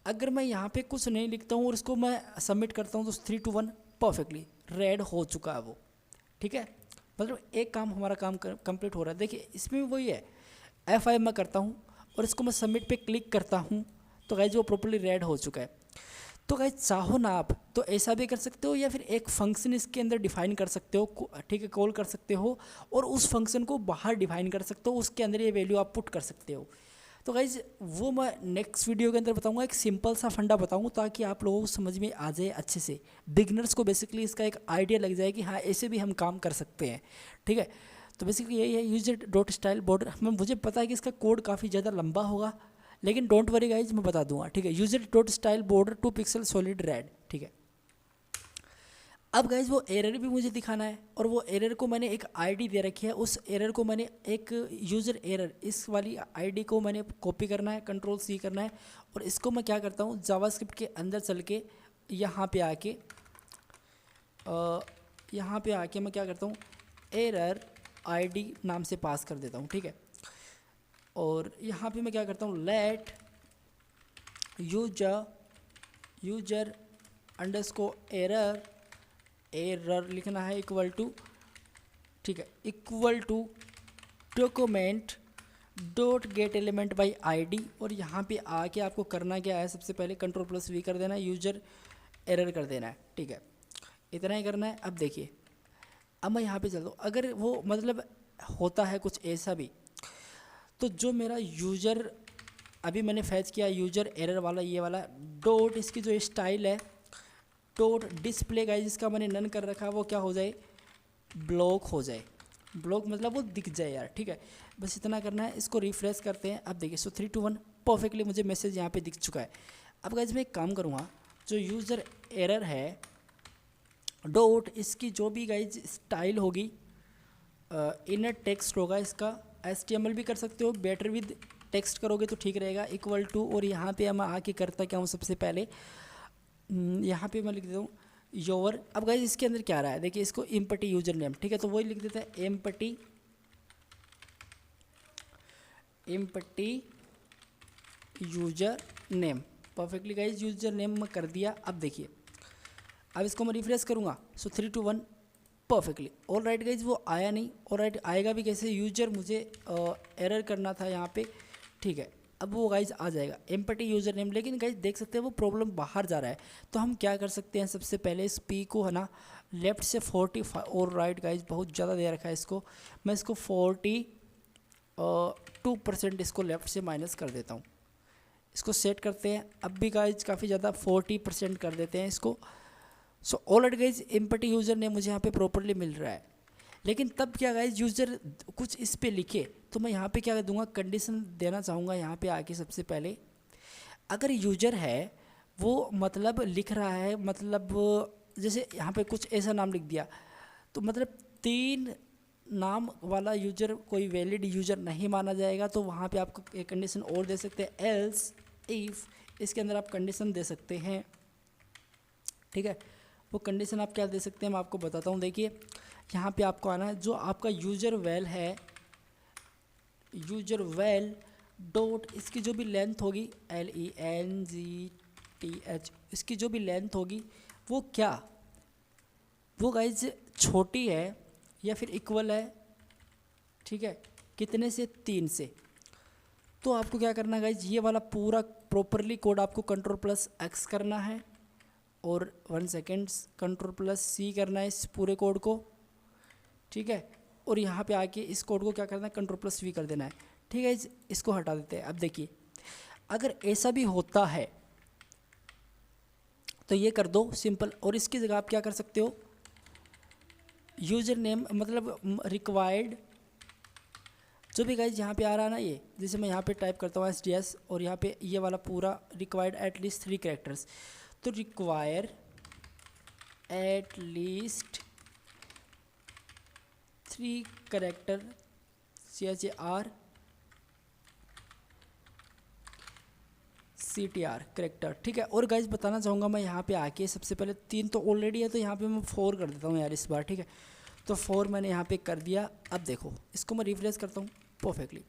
अगर मैं यहाँ पे कुछ नहीं लिखता हूँ और इसको मैं सबमिट करता हूँ तो 3 to 1 परफेक्टली रेड हो चुका है वो, ठीक है, मतलब एक काम हमारा काम कंप्लीट हो रहा है। देखिए इसमें वही है, F5 मैं करता हूँ और इसको मैं सबमिट पे क्लिक करता हूँ तो गाइज वो प्रॉपर्ली रेड हो चुका है। तो गाइज चाहो ना आप तो ऐसा भी कर सकते हो या फिर एक फंक्शन इसके अंदर डिफाइन कर सकते हो, ठीक है, कॉल कर सकते हो और उस फंक्शन को बाहर डिफाइन कर सकते हो, उसके अंदर ये वैल्यू आप पुट कर सकते हो। तो गाइज वो मैं नेक्स्ट वीडियो के अंदर बताऊंगा, एक सिंपल सा फंडा बताऊंगा ताकि आप लोगों को समझ में आ जाए अच्छे से, बिगनर्स को बेसिकली इसका एक आइडिया लग जाए कि हाँ ऐसे भी हम काम कर सकते हैं, ठीक है। तो बेसिकली यही है यूजर डॉट स्टाइल बॉर्डर। मुझे पता है कि इसका कोड काफ़ी ज़्यादा लंबा होगा, लेकिन डोंट वरी गाइज मैं बता दूंगा, ठीक है। User dot style border 2 pixel solid red, ठीक है। अब गाइज वो एरर भी मुझे दिखाना है और वो एरर को मैंने एक आईडी दे रखी है, उस एरर को मैंने एक यूज़र एरर इस वाली आईडी को मैंने कॉपी करना है, Ctrl+C करना है और इसको मैं क्या करता हूँ जावास्क्रिप्ट के अंदर चल के यहाँ पे आके मैं क्या करता हूँ एरर आईडी नाम से पास कर देता हूँ, ठीक है। और यहाँ पे मैं क्या करता हूँ लेट यूजर अंडरस्कोर एरर लिखना है इक्वल टू, ठीक है, equal to document dot get element by ID. और यहाँ पे आके आपको करना क्या है, सबसे पहले Ctrl+V कर देना है, यूजर एरर कर देना है, ठीक है, इतना ही करना है। अब देखिए अब मैं यहाँ पे चलता हूँ, अगर वो मतलब होता है कुछ ऐसा भी तो जो मेरा यूजर अभी मैंने फैच किया यूजर एरर वाला, ये वाला डॉट इसकी जो स्टाइल है डॉट डिस्प्ले गाइज इसका मैंने नन कर रखा है, वो क्या हो जाए ब्लॉक हो जाए, ब्लॉक मतलब वो दिख जाए यार, ठीक है, बस इतना करना है। इसको रिफ्रेश करते हैं, अब देखिए 3 to 1 परफेक्टली मुझे मैसेज यहाँ पे दिख चुका है। अब गाइज मैं एक काम करूँगा, जो यूज़र एरर है डॉट इसकी जो भी गाइज स्टाइल होगी इनर टेक्स्ट होगा, इसका HTML भी कर सकते हो, बेटर विद टेक्स्ट करोगे तो ठीक रहेगा, इक्वल टू, और यहाँ पे मैं आके करता क्या हूँ सबसे पहले यहाँ पे मैं लिख देता हूँ योर। अब गाइज इसके अंदर क्या आ रहा है देखिए, इसको एम्पटी यूजर नेम, ठीक है, तो वही लिख देता है empty user name, perfectly guys user name मैं कर दिया। अब देखिए अब इसको मैं रिफ्रेश करूँगा 3 to 1 perfectly. All right guys वो आया नहीं, ऑल राइट आएगा भी कैसे, यूजर मुझे एरर करना था यहाँ पे, ठीक है, अब वो गाइज आ जाएगा एम्पटी यूज़र नेम। लेकिन गाइज देख सकते हैं वो प्रॉब्लम बाहर जा रहा है, तो हम क्या कर सकते हैं, सबसे पहले इस पी को है ना लेफ़्ट से 45 और राइट गाइज बहुत ज़्यादा दे रखा है इसको, मैं इसको 42% इसको लेफ़्ट से माइनस कर देता हूँ, इसको सेट करते हैं। अब भी गाइज काफ़ी ज़्यादा 40% कर देते हैं इसको। So already guys empty user name मुझे यहाँ पे प्रॉपरली मिल रहा है, लेकिन तब क्या गाइज यूज़र कुछ इस पे लिखे तो मैं यहाँ पे क्या दूंगा, कंडीशन देना चाहूँगा यहाँ पे आके। सबसे पहले अगर यूजर है वो मतलब लिख रहा है, मतलब जैसे यहाँ पे कुछ ऐसा नाम लिख दिया तो मतलब 3 नाम वाला यूजर कोई वैलिड यूजर नहीं माना जाएगा, तो वहाँ पे आपको एक कंडीशन और दे सकते हैं एल्स इफ़, इसके अंदर आप कंडीशन दे सकते हैं, ठीक है। वो कंडीशन आप क्या दे सकते हैं मैं आपको बताता हूँ। देखिए यहाँ पे आपको आना है, जो आपका यूजर वेल है, यूजर वेल डॉट इसकी जो भी लेंथ होगी LENGTH, इसकी जो भी लेंथ होगी वो क्या, वो गाइज छोटी है या फिर इक्वल है, ठीक है, कितने से 3 से। तो आपको क्या करना है गाइज, ये वाला पूरा प्रॉपरली कोड आपको Ctrl+X करना है और 1 सेकेंड Ctrl+C करना है इस पूरे कोड को, ठीक है, और यहाँ पे आके इस कोड को क्या करना है Ctrl+V कर देना है, ठीक है। इसको हटा देते हैं। अब देखिए अगर ऐसा भी होता है तो ये कर दो सिंपल, और इसकी जगह आप क्या कर सकते हो, यूजर नेम मतलब रिक्वायर्ड जो भी गाइज यहाँ पे आ रहा है ना, ये जैसे मैं यहाँ पे टाइप करता हूँ SDS और यहाँ पे ये वाला पूरा रिक्वायर्ड एटलीस्ट 3 कैरेक्टर्स, तो require at least 3 character CHAR CTR character, ठीक है। और गाइज बताना चाहूँगा मैं यहाँ पे आके सबसे पहले 3 तो ऑलरेडी है, तो यहाँ पे मैं 4 कर देता हूँ यार इस बार, ठीक है। तो 4 मैंने यहाँ पे कर दिया। अब देखो इसको मैं रिफ्रेश करता हूँ परफेक्टली।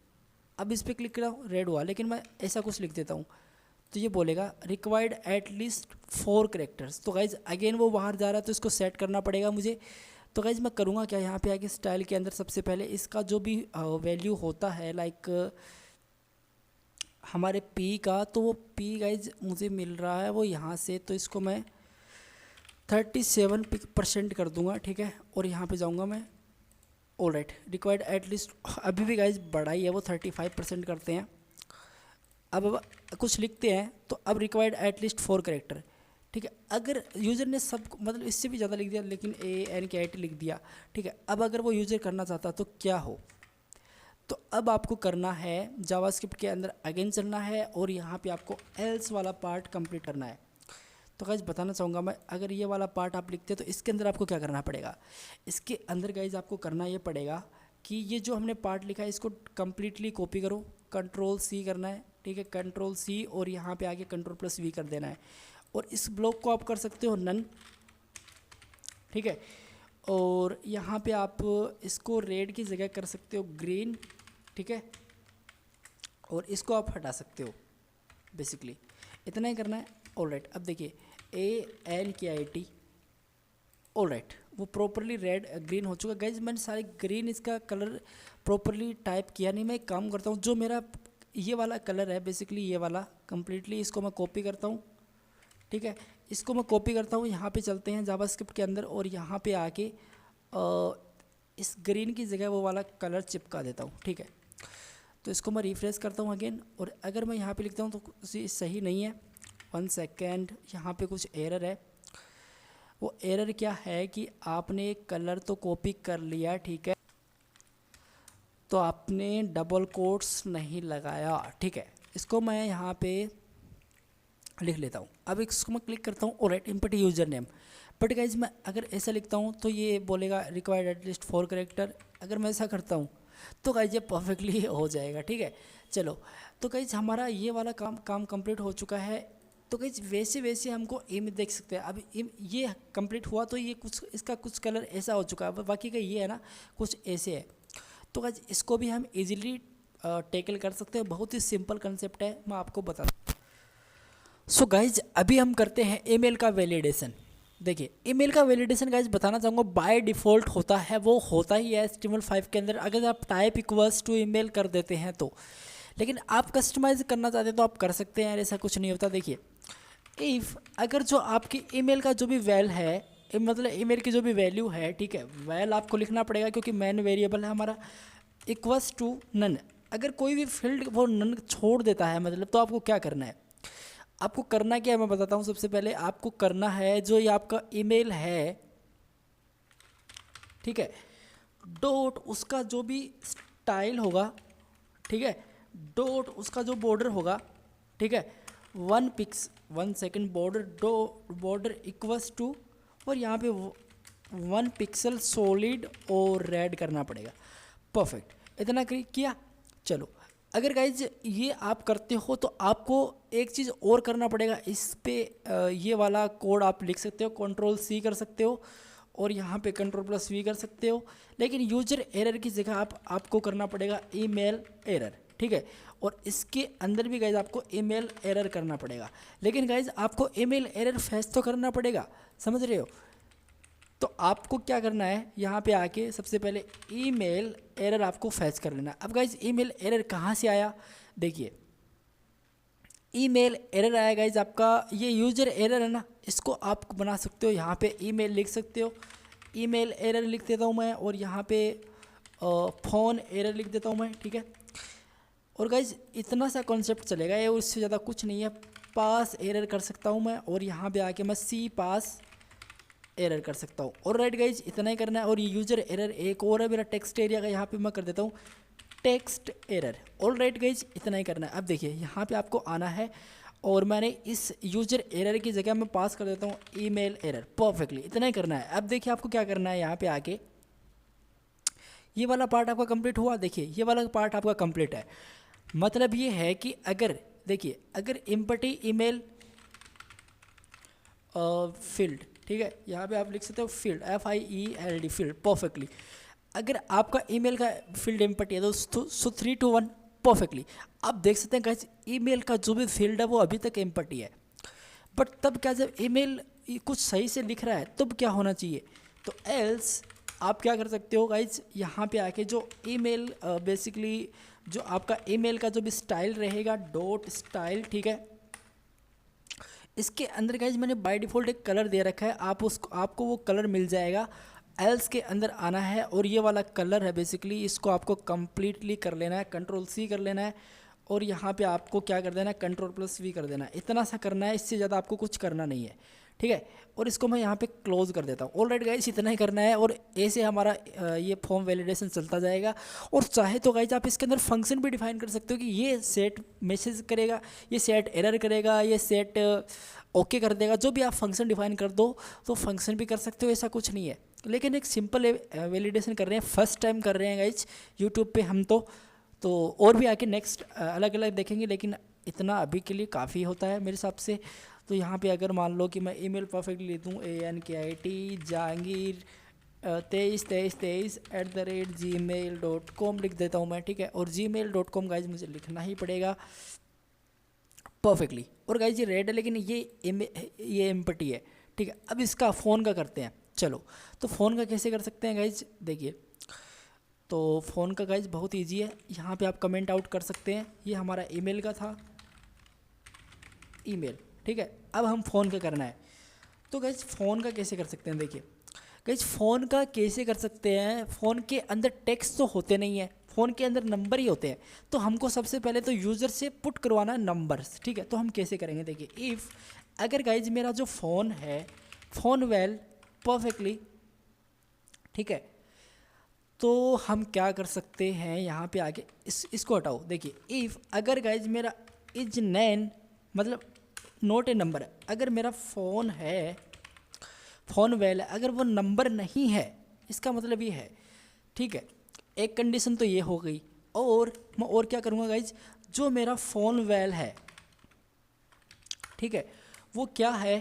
अब इस पर क्लिक करा रेड हुआ, लेकिन मैं ऐसा कुछ लिख देता हूँ तो ये बोलेगा रिक्वायर्ड एट लीस्ट 4 करेक्टर्स। तो गाइज अगेन वो बाहर जा रहा है तो इसको सेट करना पड़ेगा मुझे। तो गाइज मैं करूँगा क्या, यहाँ पे आके स्टाइल के अंदर सबसे पहले इसका जो भी वैल्यू होता है लाइक हमारे P का, तो वो P गाइज मुझे मिल रहा है वो यहाँ से, तो इसको मैं 37% कर दूंगा, ठीक है। और यहाँ पे जाऊँगा मैं, all right required at least, अभी भी गाइज बड़ा ही है वो 35% करते हैं। अब कुछ लिखते हैं तो अब रिक्वायर्ड एट लीस्ट 4 करेक्टर, ठीक है। अगर यूज़र ने सब मतलब इससे भी ज़्यादा लिख दिया लेकिन ANKIT लिख दिया, ठीक है। अब अगर वो यूज़र करना चाहता तो क्या हो, तो अब आपको करना है जावास्क्रिप्ट के अंदर अगेन चलना है और यहाँ पे आपको एल्स वाला पार्ट कंप्लीट करना है। तो गाइज बताना चाहूँगा मैं, अगर ये वाला पार्ट आप लिखते हैं तो इसके अंदर आपको क्या करना पड़ेगा, इसके अंदर गाइज आपको करना ये पड़ेगा कि ये जो हमने पार्ट लिखा है इसको कम्प्लीटली कॉपी करो, Ctrl+C करना है, ठीक है, Ctrl+C और यहाँ पे आके Ctrl+V कर देना है। और इस ब्लॉक को आप कर सकते हो नन, ठीक है। और यहाँ पे आप इसको रेड की जगह कर सकते हो ग्रीन, ठीक है। और इसको आप हटा सकते हो, बेसिकली इतना ही करना है। ऑल राइट, अब देखिए ANKIT, ऑल राइट वो प्रॉपरली रेड ग्रीन हो चुका। गाइज मैंने सारे ग्रीन इसका कलर प्रॉपरली टाइप किया नहीं। मैं एक काम करता हूँ, जो मेरा ये वाला कलर है बेसिकली ये वाला कम्प्लीटली इसको मैं कॉपी करता हूँ, ठीक है। इसको मैं कॉपी करता हूँ, यहाँ पे चलते हैं जावास्क्रिप्ट के अंदर और यहाँ पे आके इस ग्रीन की जगह वो वाला कलर चिपका देता हूँ, ठीक है। तो इसको मैं रिफ्रेश करता हूँ अगेन, और अगर मैं यहाँ पे लिखता हूँ तो सही नहीं है, 1 सेकेंड, यहाँ पे कुछ एरर है। वो एरर क्या है कि आपने कलर तो कॉपी कर लिया, ठीक है, तो आपने डबल कोट्स नहीं लगाया, ठीक है। इसको मैं यहाँ पे लिख लेता हूँ। अब इसको मैं क्लिक करता हूँ, alright input user name. But guys मैं अगर ऐसा लिखता हूँ तो ये बोलेगा रिक्वायर्ड एट लीस्ट 4 करेक्टर। अगर मैं ऐसा करता हूँ तो गाइज ये परफेक्टली हो जाएगा, ठीक है। चलो तो गाइज हमारा ये वाला काम कंप्लीट हो चुका है। तो गाइज वैसे वैसे हमको इमेज देख सकते हैं। अब ये कंप्लीट हुआ तो ये कुछ इसका कुछ कलर ऐसा हो चुका है, बाकी का ये है ना कुछ ऐसे है। तो गाइज इसको भी हम इजीली टैकल कर सकते हैं, बहुत ही सिंपल कंसेप्ट है, मैं आपको बता। सो गाइज अभी हम करते हैं ईमेल का वैलिडेशन। देखिए ईमेल का वैलिडेशन गाइज बताना चाहूँगा बाय डिफ़ॉल्ट होता है, वो होता ही है HTML5 के अंदर। अगर आप टाइप इक्वल्स टू ईमेल कर देते हैं तो, लेकिन आप कस्टमाइज करना चाहते हैं तो आप कर सकते हैं, ऐसा कुछ नहीं होता। देखिए इफ़ अगर जो आपकी ईमेल का जो भी वैल है, मतलब ईमेल की जो भी वैल्यू है, ठीक है, वैल आपको लिखना पड़ेगा क्योंकि मेन वेरिएबल है हमारा, इक्वल्स टू नन। अगर कोई भी फील्ड वो नन छोड़ देता है मतलब, तो आपको क्या करना है, आपको करना क्या है मैं बताता हूँ। सबसे पहले आपको करना है जो ये आपका ईमेल है, ठीक है, डॉट उसका जो भी स्टाइल होगा, ठीक है, डॉट उसका जो बॉर्डर होगा, ठीक है, 1 सेकेंड बॉर्डर इक्वल्स टू, और यहाँ पे 1 पिक्सल सॉलिड और रेड करना पड़ेगा। परफेक्ट, इतना किया। चलो अगर गाइज ये आप करते हो तो आपको एक चीज़ और करना पड़ेगा। इस पे ये वाला कोड आप लिख सकते हो, Ctrl+C कर सकते हो और यहाँ पे Ctrl+V कर सकते हो, लेकिन यूजर एरर की जगह आपको करना पड़ेगा ईमेल एरर, ठीक है। और इसके अंदर भी गाइज आपको ईमेल एरर करना पड़ेगा, लेकिन गाइज आपको ईमेल एरर फेच तो करना पड़ेगा, समझ रहे हो। तो आपको क्या करना है, यहाँ पे आके सबसे पहले ईमेल एरर आपको फैच कर लेना। अब गाइज ईमेल एरर कहाँ से आया, देखिए ईमेल एरर आया गाइज आपका, ये यूजर एरर है ना, इसको आप बना सकते हो, यहाँ पे ईमेल लिख सकते हो, ईमेल एरर लिख देता हूँ मैं, और यहाँ पे फ़ोन एरर लिख देता हूँ मैं, ठीक है। और गाइज इतना सा कॉन्सेप्ट चलेगा, ये उससे ज़्यादा कुछ नहीं है। पास एरर कर सकता हूँ मैं, और यहाँ पे आके मैं सी पास एरर कर सकता हूँ। और राइट गाइज इतना ही करना है। और ये यूजर एरर एक और है मेरा टेक्स्ट एरिया का, यहाँ पे मैं कर देता हूँ text error. All right guys इतना ही करना है। अब देखिए यहाँ पे आपको आना है और मैंने इस यूजर एरर की जगह मैं पास कर देता हूँ ईमेल एरर परफेक्टली। इतना ही करना है। अब देखिए आपको क्या करना है, यहाँ पे आके ये वाला पार्ट आपका कंप्लीट हुआ। देखिए ये वाला पार्ट आपका कंप्लीट है। मतलब ये है कि अगर देखिए अगर एम्पटी ईमेल फील्ड, ठीक है, यहाँ पे आप लिख सकते हो फील्ड FIELD फील्ड परफेक्टली। अगर आपका ईमेल का फील्ड एम्पटी है तो 3 to 1 परफेक्टली। आप देख सकते हैं गाइस ईमेल का जो भी फील्ड है वो अभी तक एम्पटी है। बट तब क्या, जब ईमेल कुछ सही से लिख रहा है तब क्या होना चाहिए, तो एल्स आप क्या कर सकते हो गाइज, यहाँ पे आके जो ईमेल बेसिकली जो आपका ईमेल का जो भी स्टाइल रहेगा डॉट स्टाइल, ठीक है, इसके अंदर गाइज मैंने बाय डिफ़ॉल्ट एक कलर दे रखा है, आपको वो कलर मिल जाएगा। एल्स के अंदर आना है और ये वाला कलर है बेसिकली, इसको आपको कंप्लीटली कर लेना है, Ctrl+C कर लेना है और यहाँ पे आपको क्या कर देना है, Ctrl+V कर देना है। इतना सा करना है, इससे ज़्यादा आपको कुछ करना नहीं है, ठीक है। और इसको मैं यहाँ पे क्लोज कर देता हूँ। ऑलराइट गाइज इतना ही करना है और ऐसे हमारा ये फॉर्म वैलिडेशन चलता जाएगा। और चाहे तो गाइज आप इसके अंदर फंक्शन भी डिफाइन कर सकते हो कि ये सेट मैसेज करेगा, ये सेट एरर करेगा, ये सेट ओके कर देगा। जो भी आप फंक्शन डिफाइन कर दो तो फंक्शन भी कर सकते हो, ऐसा कुछ नहीं है। लेकिन एक सिंपल वैलिडेशन कर रहे हैं, फर्स्ट टाइम कर रहे हैं गाइज यूट्यूब पे हम तो और भी आके नेक्स्ट अलग अलग देखेंगे, लेकिन इतना अभी के लिए काफ़ी होता है मेरे हिसाब से। तो यहाँ पे अगर मान लो कि मैं ईमेल परफेक्टली ले दूँ ANKIT जहांगीर 232323@gmail.com लिख देता हूँ मैं, ठीक है। और gmail.com गाइज मुझे लिखना ही पड़ेगा परफेक्टली। और गाइज ये रेड है लेकिन ये एम्पटी है, ठीक है। अब इसका फ़ोन का करते हैं, चलो। तो फ़ोन का कैसे कर सकते हैं गाइज, देखिए तो फ़ोन का गाइज बहुत इजी है। यहाँ पे आप कमेंट आउट कर सकते हैं, ये हमारा ईमेल का था, ईमेल, ठीक है। अब हम फ़ोन का करना है, तो गाइज फ़ोन का कैसे कर सकते हैं, देखिए गाइज फ़ोन का कैसे कर सकते हैं। फ़ोन के अंदर टेक्स्ट तो होते नहीं है, फ़ोन के अंदर नंबर ही होते हैं। तो हमको सबसे पहले तो यूज़र से पुट करवाना नंबर्स, ठीक है। तो हम कैसे करेंगे, देखिए इफ़ अगर गाइज मेरा जो फ़ोन है फ़ोन वेल परफेक्टली, ठीक है, तो हम क्या कर सकते हैं, यहाँ पे आके इसको हटाओ। देखिए इफ़ अगर गाइज मेरा इज नैन मतलब नोट ए नंबर, अगर मेरा फ़ोन है फ़ोन वेल है, अगर वो नंबर नहीं है, इसका मतलब ये है, ठीक है। एक कंडीशन तो ये हो गई। और मैं और क्या करूँगा गाइज, जो मेरा फ़ोन वेल है, ठीक है, वो क्या है,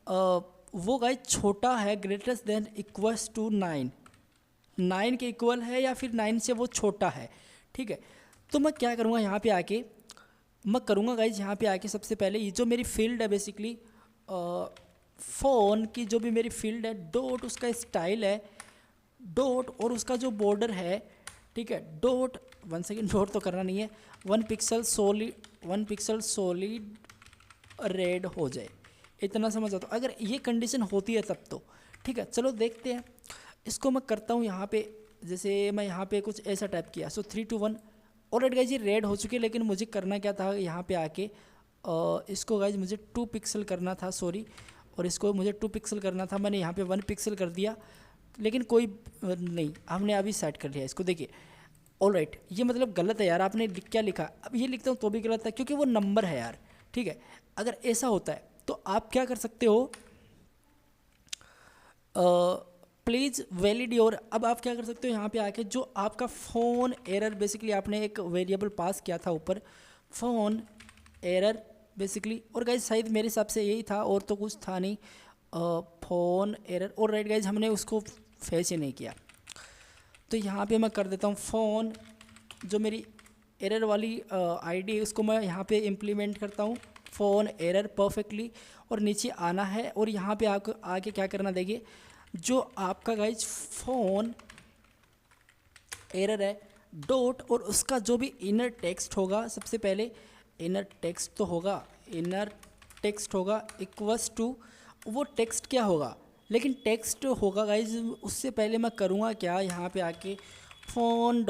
वो गाइज छोटा है ग्रेटर देन इक्वल्स टू 9 के इक्वल है या फिर 9 से वो छोटा है, ठीक है। तो मैं क्या करूँगा, यहाँ पे आके मैं करूँगा गाइज, यहाँ पे आके सबसे पहले ये जो मेरी फील्ड है बेसिकली फ़ोन की जो भी मेरी फील्ड है डॉट उसका स्टाइल है डॉट और उसका जो बॉर्डर है, ठीक है, डॉट 1 सेकेंड डॉट तो करना नहीं है, 1 पिक्सल सॉलिड रेड हो जाए, इतना समझ आता हूँ। अगर ये कंडीशन होती है तब तो ठीक है। चलो देखते हैं, इसको मैं करता हूँ यहाँ पे, जैसे मैं यहाँ पे कुछ ऐसा टाइप किया, सो 3 to 1। ऑलरेडी गाइज ये रेड हो चुकी है, लेकिन मुझे करना क्या था, यहाँ पे आके इसको गाइज मुझे 2 पिक्सल करना था, सॉरी, और इसको मुझे 2 पिक्सल करना था, मैंने यहाँ पे 1 पिक्सल कर दिया, लेकिन कोई नहीं, हमने अभी सेट कर लिया इसको। देखिए ऑलराइट, ये मतलब गलत है यार, आपने क्या लिखा, अब ये लिखता हूँ तो भी गलत है क्योंकि वो नंबर है यार, ठीक है। अगर ऐसा होता है तो आप क्या कर सकते हो, प्लीज़ वैलिड योर, अब आप क्या कर सकते हो, यहाँ पे आके जो आपका फ़ोन एरर बेसिकली आपने एक वेरिएबल पास किया था ऊपर फ़ोन एरर बेसिकली, और गाइज शायद मेरे हिसाब से यही था और तो कुछ था नहीं, फ़ोन एरर। और राइट गाइज हमने उसको फेच ही नहीं किया, तो यहाँ पे मैं कर देता हूँ फ़ोन, जो मेरी एरर वाली आईडी उसको मैं यहाँ पे इम्प्लीमेंट करता हूँ फ़ोन एरर परफेक्टली, और नीचे आना है और यहाँ पे आपको आके क्या करना, देखिए जो आपका गाइज फ़ोन एरर है डॉट और उसका जो भी इनर टेक्स्ट होगा, सबसे पहले इनर टेक्स्ट तो होगा, इनर टेक्स्ट होगा इक्वल्स टू, वो टेक्स्ट क्या होगा, लेकिन टेक्स्ट होगा गाइज, उससे पहले मैं करूँगा क्या, यहाँ पे आके फ़ोन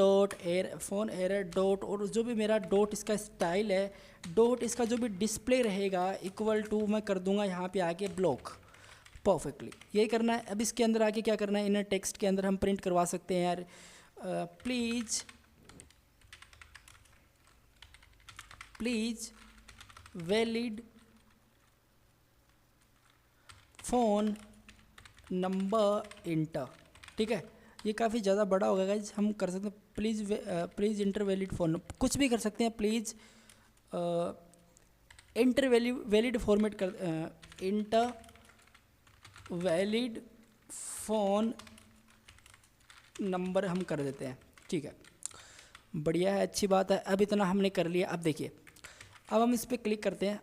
एरर डॉट और जो भी मेरा डॉट इसका स्टाइल है डॉट इसका जो भी डिस्प्ले रहेगा इक्वल टू मैं कर दूंगा यहाँ पे आके ब्लॉक परफेक्टली, यही करना है। अब इसके अंदर आके क्या करना है, इनर टेक्स्ट के अंदर हम प्रिंट करवा सकते हैं यार, please valid phone number inter, ठीक है। ये काफ़ी ज़्यादा बड़ा होगा गाइज, हम कर सकते हैं प्लीज़ इंटर वैलिड फ़ोन, कुछ भी कर सकते हैं, प्लीज़ इंटर वैलिड फॉर्मेट कर, इंटर वैलिड फ़ोन नंबर हम कर देते हैं, ठीक है। बढ़िया है, अच्छी बात है। अब इतना हमने कर लिया। अब देखिए, अब हम इस पर क्लिक करते हैं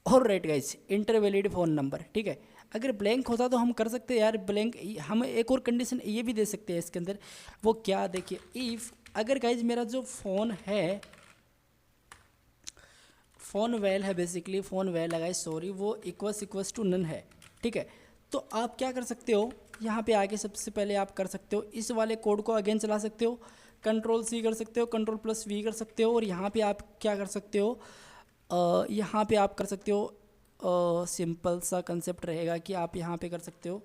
और right guys inter valid phone number, ठीक है। अगर ब्लैंक होता तो हम कर सकते हैं यार ब्लैंक, हम एक और कंडीशन ये भी दे सकते हैं इसके अंदर, वो क्या, देखिए इफ़ अगर गाइज मेरा जो फ़ोन है, फ़ोन वेल है, बेसिकली फ़ोन वेल है गाइज, सॉरी, वो इक्वल्स टू नन है, ठीक है। तो आप क्या कर सकते हो, यहाँ पे आके सबसे पहले आप कर सकते हो इस वाले कोड को अगेन चला सकते हो, कंट्रोल-C कर सकते हो, कंट्रोल+V कर सकते हो, और यहाँ पे आप क्या कर सकते हो, यहाँ पे आप कर सकते हो, सिंपल सा कंसेप्ट रहेगा कि आप यहाँ पे कर सकते हो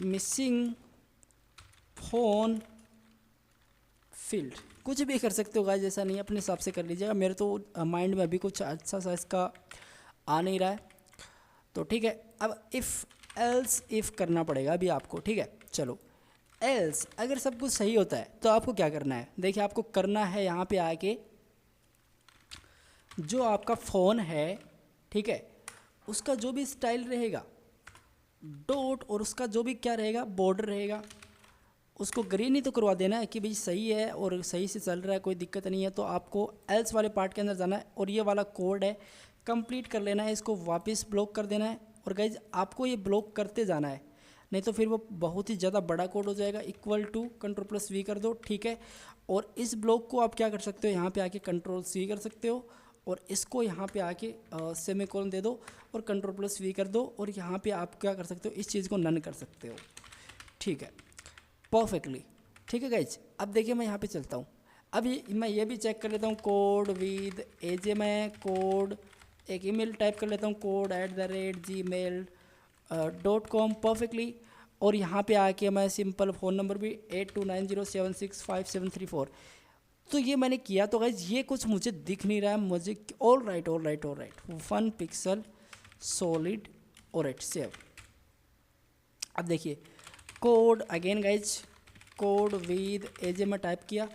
मिसिंग फ़ोन फील्ड, कुछ भी कर सकते हो गाइस, जैसा नहीं है, अपने हिसाब से कर लीजिएगा। मेरे तो माइंड में अभी कुछ अच्छा सा इसका आ नहीं रहा है, तो ठीक है। अब इफ़ एल्स इफ़ करना पड़ेगा अभी आपको, ठीक है। चलो, एल्स अगर सब कुछ सही होता है तो आपको क्या करना है, देखिए आपको करना है यहाँ पे आके जो आपका फ़ोन है, ठीक है, उसका जो भी स्टाइल रहेगा डॉट, और उसका जो भी क्या रहेगा बॉर्डर रहेगा, उसको ग्रीन ही तो करवा देना है कि भाई सही है और सही से चल रहा है, कोई दिक्कत नहीं है। तो आपको एल्स वाले पार्ट के अंदर जाना है और ये वाला कोड है कंप्लीट कर लेना है, इसको वापस ब्लॉक कर देना है। और गाइज आपको ये ब्लॉक करते जाना है, नहीं तो फिर वो बहुत ही ज़्यादा बड़ा कोड हो जाएगा। इक्वल टू कंट्रोल+V कर दो, ठीक है। और इस ब्लॉक को आप क्या कर सकते हो, यहाँ पे आके कंट्रोल-C कर सकते हो, और इसको यहाँ पे आके सेमीकोलन दे दो और कंट्रोल+V कर दो, और यहाँ पे आप क्या कर सकते हो, इस चीज़ को नन कर सकते हो, ठीक है, परफेक्टली, ठीक है गाइज। अब देखिए मैं यहाँ पे चलता हूँ, अब मैं ये भी चेक कर लेता हूँ कोड विद एजे, मैं कोड एक ईमेल टाइप कर लेता हूँ, code@gmail.com, परफेक्टली। और यहाँ पे आके मैं सिंपल फ़ोन नंबर भी 8290765734, तो ये मैंने किया। तो गाइज ये कुछ मुझे दिख नहीं रहा है मुझे, ऑल राइट 1 पिक्सल सॉलिड, और राइट सेव। अब देखिए code again guys, code with एजे में टाइप किया,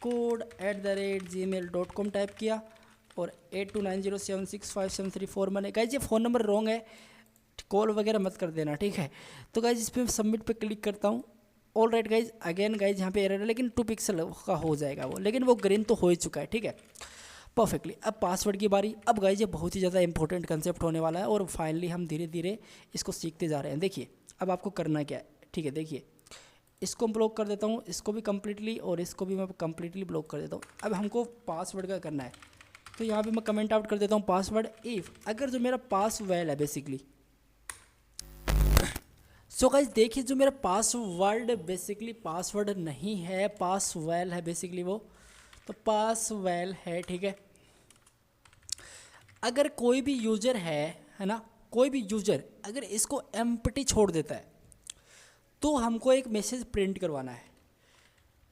code@gmail.com टाइप किया, और 8290765734 मैंने, गाइज ये फ़ोन नंबर रॉन्ग है, कॉल वगैरह मत कर देना, ठीक है। तो गाइज इस पर सबमिट पे क्लिक करता हूँ, all right guys. Again guys यहाँ पे एरर है, लेकिन 2 पिक्सल का हो जाएगा वो, लेकिन वो ग्रीन तो हो ही चुका है, ठीक है, परफेक्टली। अब पासवर्ड की बारी। अब गाइज ये बहुत ही ज़्यादा इंपॉर्टेंट कंसेप्ट होने वाला है, और फाइनली हम धीरे धीरे इसको सीखते जा रहे हैं। देखिए अब आपको करना क्या है, ठीक है, देखिए इसको ब्लॉक कर देता हूँ, इसको भी कम्प्लीटली, और इसको भी मैं कम्प्लीटली ब्लॉक कर देता हूँ। अब हमको पासवर्ड का करना है, तो यहाँ पे मैं कमेंट आउट कर देता हूँ पासवर्ड इफ़, अगर जो मेरा पासवर्ड है बेसिकली, सो गाइज देखिए जो मेरा पासवर्ड बेसिकली पासवर्ड नहीं है, पासवर्ड है बेसिकली वो, तो पासवर्ड है, ठीक है। अगर कोई भी यूज़र है ना, कोई भी यूज़र अगर इसको एम्प्टी छोड़ देता है तो हमको एक मैसेज प्रिंट करवाना है,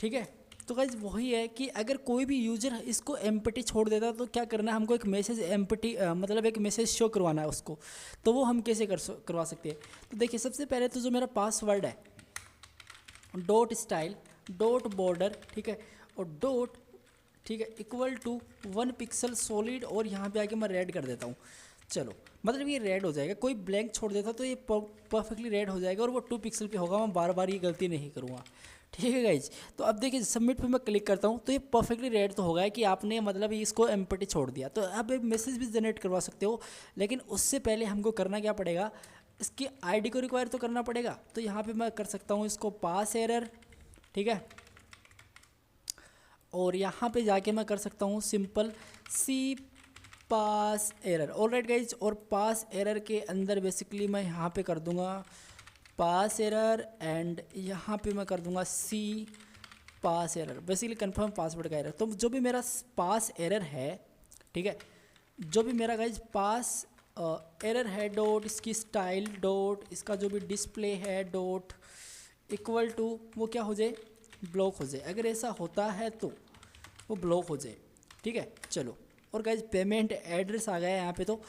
ठीक है। तो गाइज वही है कि अगर कोई भी यूज़र इसको एम्प्टी छोड़ देता है तो क्या करना है, हमको एक मैसेज एम्प्टी मतलब एक मैसेज शो करवाना है उसको। तो वो हम कैसे करवा सकते हैं, तो देखिए सबसे पहले तो जो मेरा पासवर्ड है डॉट स्टाइल डॉट बॉर्डर, ठीक है, और डॉट, ठीक है, इक्वल टू 1 पिक्सल सॉलिड, और यहाँ पे आके मैं रेड कर देता हूँ। चलो मतलब ये रेड हो जाएगा, कोई ब्लैंक छोड़ देता तो ये परफेक्टली रेड हो जाएगा, और वो 2 पिक्सल पे होगा, मैं बार बार ये गलती नहीं करूँगा, ठीक है गाइज। तो अब देखिए सबमिट पे मैं क्लिक करता हूँ, तो ये परफेक्टली रेड तो होगा कि आपने मतलब इसको एम्प्टी छोड़ दिया। तो अब एक मैसेज भी जनरेट करवा सकते हो, लेकिन उससे पहले हमको करना क्या पड़ेगा, इसकी आईडी को रिक्वायर तो करना पड़ेगा। तो यहाँ पे मैं कर सकता हूँ इसको पास एरर, ठीक है, और यहाँ पे जाके मैं कर सकता हूँ सिंपल सी पास एरर, ऑलराइट गाइज। और पास एरर के अंदर बेसिकली मैं यहाँ पे कर दूँगा पास एरर, एंड यहाँ पे मैं कर दूँगा सी पास एरर, बेसिकली कंफर्म पासवर्ड का एरर। तो जो भी मेरा पास एरर है, ठीक है, जो भी मेरा गाइज पास एरर है डॉट इसकी स्टाइल डॉट इसका जो भी डिस्प्ले है डॉट इक्वल टू वो क्या हो जाए, ब्लॉक हो जाए। अगर ऐसा होता है तो वो ब्लॉक हो जाए, ठीक है। चलो, और गाइज पेमेंट एड्रेस आ गया है यहाँ पे, तो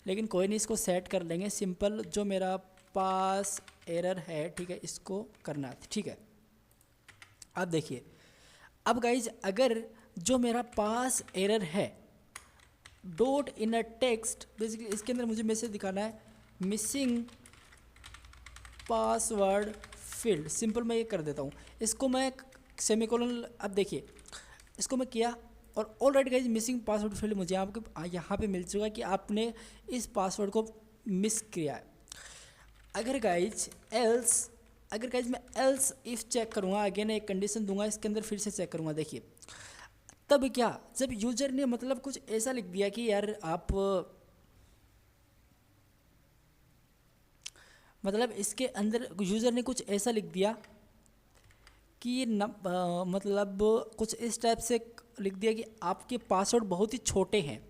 लेकिन कोई नहीं, इसको सेट कर लेंगे सिंपल। जो मेरा पास एरर है, ठीक है, इसको करना है, ठीक है। अब देखिए, अब गाइज अगर जो मेरा पास एरर है dot in a text, basically इसके अंदर मुझे मैसेज दिखाना है मिसिंग पासवर्ड फील्ड, सिंपल मैं ये कर देता हूँ, इसको मैं सेमीकोलन। अब देखिए इसको मैं किया और alright guys missing password field मुझे यहाँ पे मिल चुका है कि आपने इस पासवर्ड को मिस किया है। अगर गाइज मैं एल्स इफ चेक करूँगा, अगेन एक कंडीशन दूंगा, इसके अंदर फिर से चेक करूँगा, देखिए तब क्या, जब यूजर ने मतलब कुछ ऐसा लिख दिया कि यार आप मतलब इसके अंदर यूज़र ने कुछ ऐसा लिख दिया कि ये मतलब कुछ इस टाइप से लिख दिया कि आपके पासवर्ड बहुत ही छोटे हैं,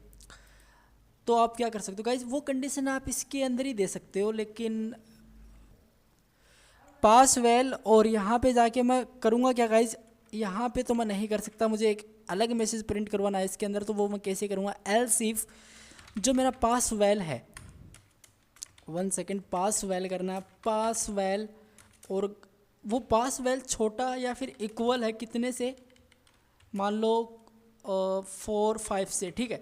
तो आप क्या कर सकते हो गाइज, वो कंडीशन आप इसके अंदर ही दे सकते हो। लेकिन पास वेल और यहाँ पे जाके मैं करूँगा क्या गाइज, यहाँ पे तो मैं नहीं कर सकता, मुझे एक अलग मैसेज प्रिंट करवाना है इसके अंदर, तो वो मैं कैसे करूँगा, एल्स इफ जो मेरा पास वेल है, 1 सेकेंड, पास वेल करना है, पास वेल, और वो पास वेल छोटा या फिर इक्वल है कितने से, मान लो 4 5 से, ठीक है।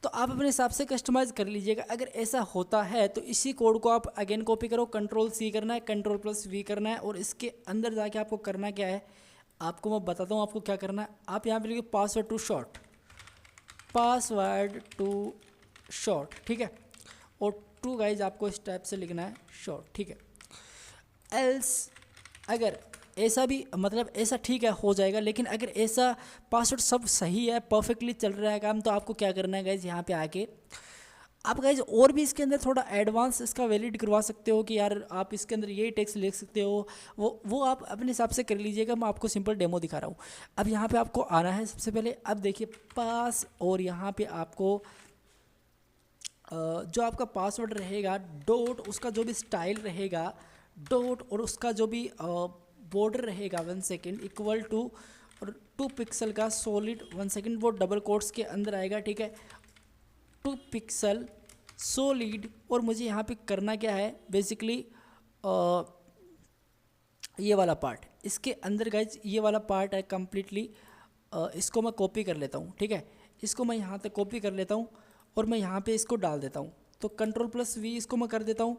तो आप अपने हिसाब से कस्टमाइज़ कर लीजिएगा। अगर ऐसा होता है तो इसी कोड को आप अगेन कॉपी करो, Ctrl+C करना है, Ctrl+V करना है, और इसके अंदर जाके आपको करना क्या है, आपको मैं बताता हूँ आपको क्या करना है। आप यहाँ पे लिखिए password too short, password too short, ठीक है, और टू गाइज आपको इस टाइप से लिखना है शॉर्ट, ठीक है। एल्स अगर ऐसा भी मतलब ऐसा ठीक है हो जाएगा, लेकिन अगर ऐसा पासवर्ड सब सही है, परफेक्टली चल रहा है काम, तो आपको क्या करना है गाइज, यहाँ पे आके आप गाइज और भी इसके अंदर थोड़ा एडवांस इसका वैलिड करवा सकते हो कि यार आप इसके अंदर ये टेक्स्ट लिख सकते हो, वो आप अपने हिसाब से कर लीजिएगा। मैं आपको सिंपल डेमो दिखा रहा हूँ। अब यहाँ पे आपको आना है सबसे पहले, अब देखिए पास, और यहाँ पे आपको जो आपका पासवर्ड रहेगा डॉट, उसका जो भी स्टाइल रहेगा डॉट, और उसका जो भी बॉर्डर रहेगा 1 सेकेंड, इक्वल टू, और 2 पिक्सल का सॉलिड, 1 सेकेंड, वो डबल कोट्स के अंदर आएगा, ठीक है, 2 पिक्सल सॉलिड। और मुझे यहाँ पे करना क्या है, बेसिकली ये वाला पार्ट, इसके अंदर गाइज ये वाला पार्ट है कम्प्लीटली, इसको मैं कॉपी कर लेता हूँ, ठीक है, इसको मैं यहाँ तक कॉपी कर लेता हूँ और मैं यहाँ पे इसको डाल देता हूँ, तो Ctrl+V इसको मैं कर देता हूँ,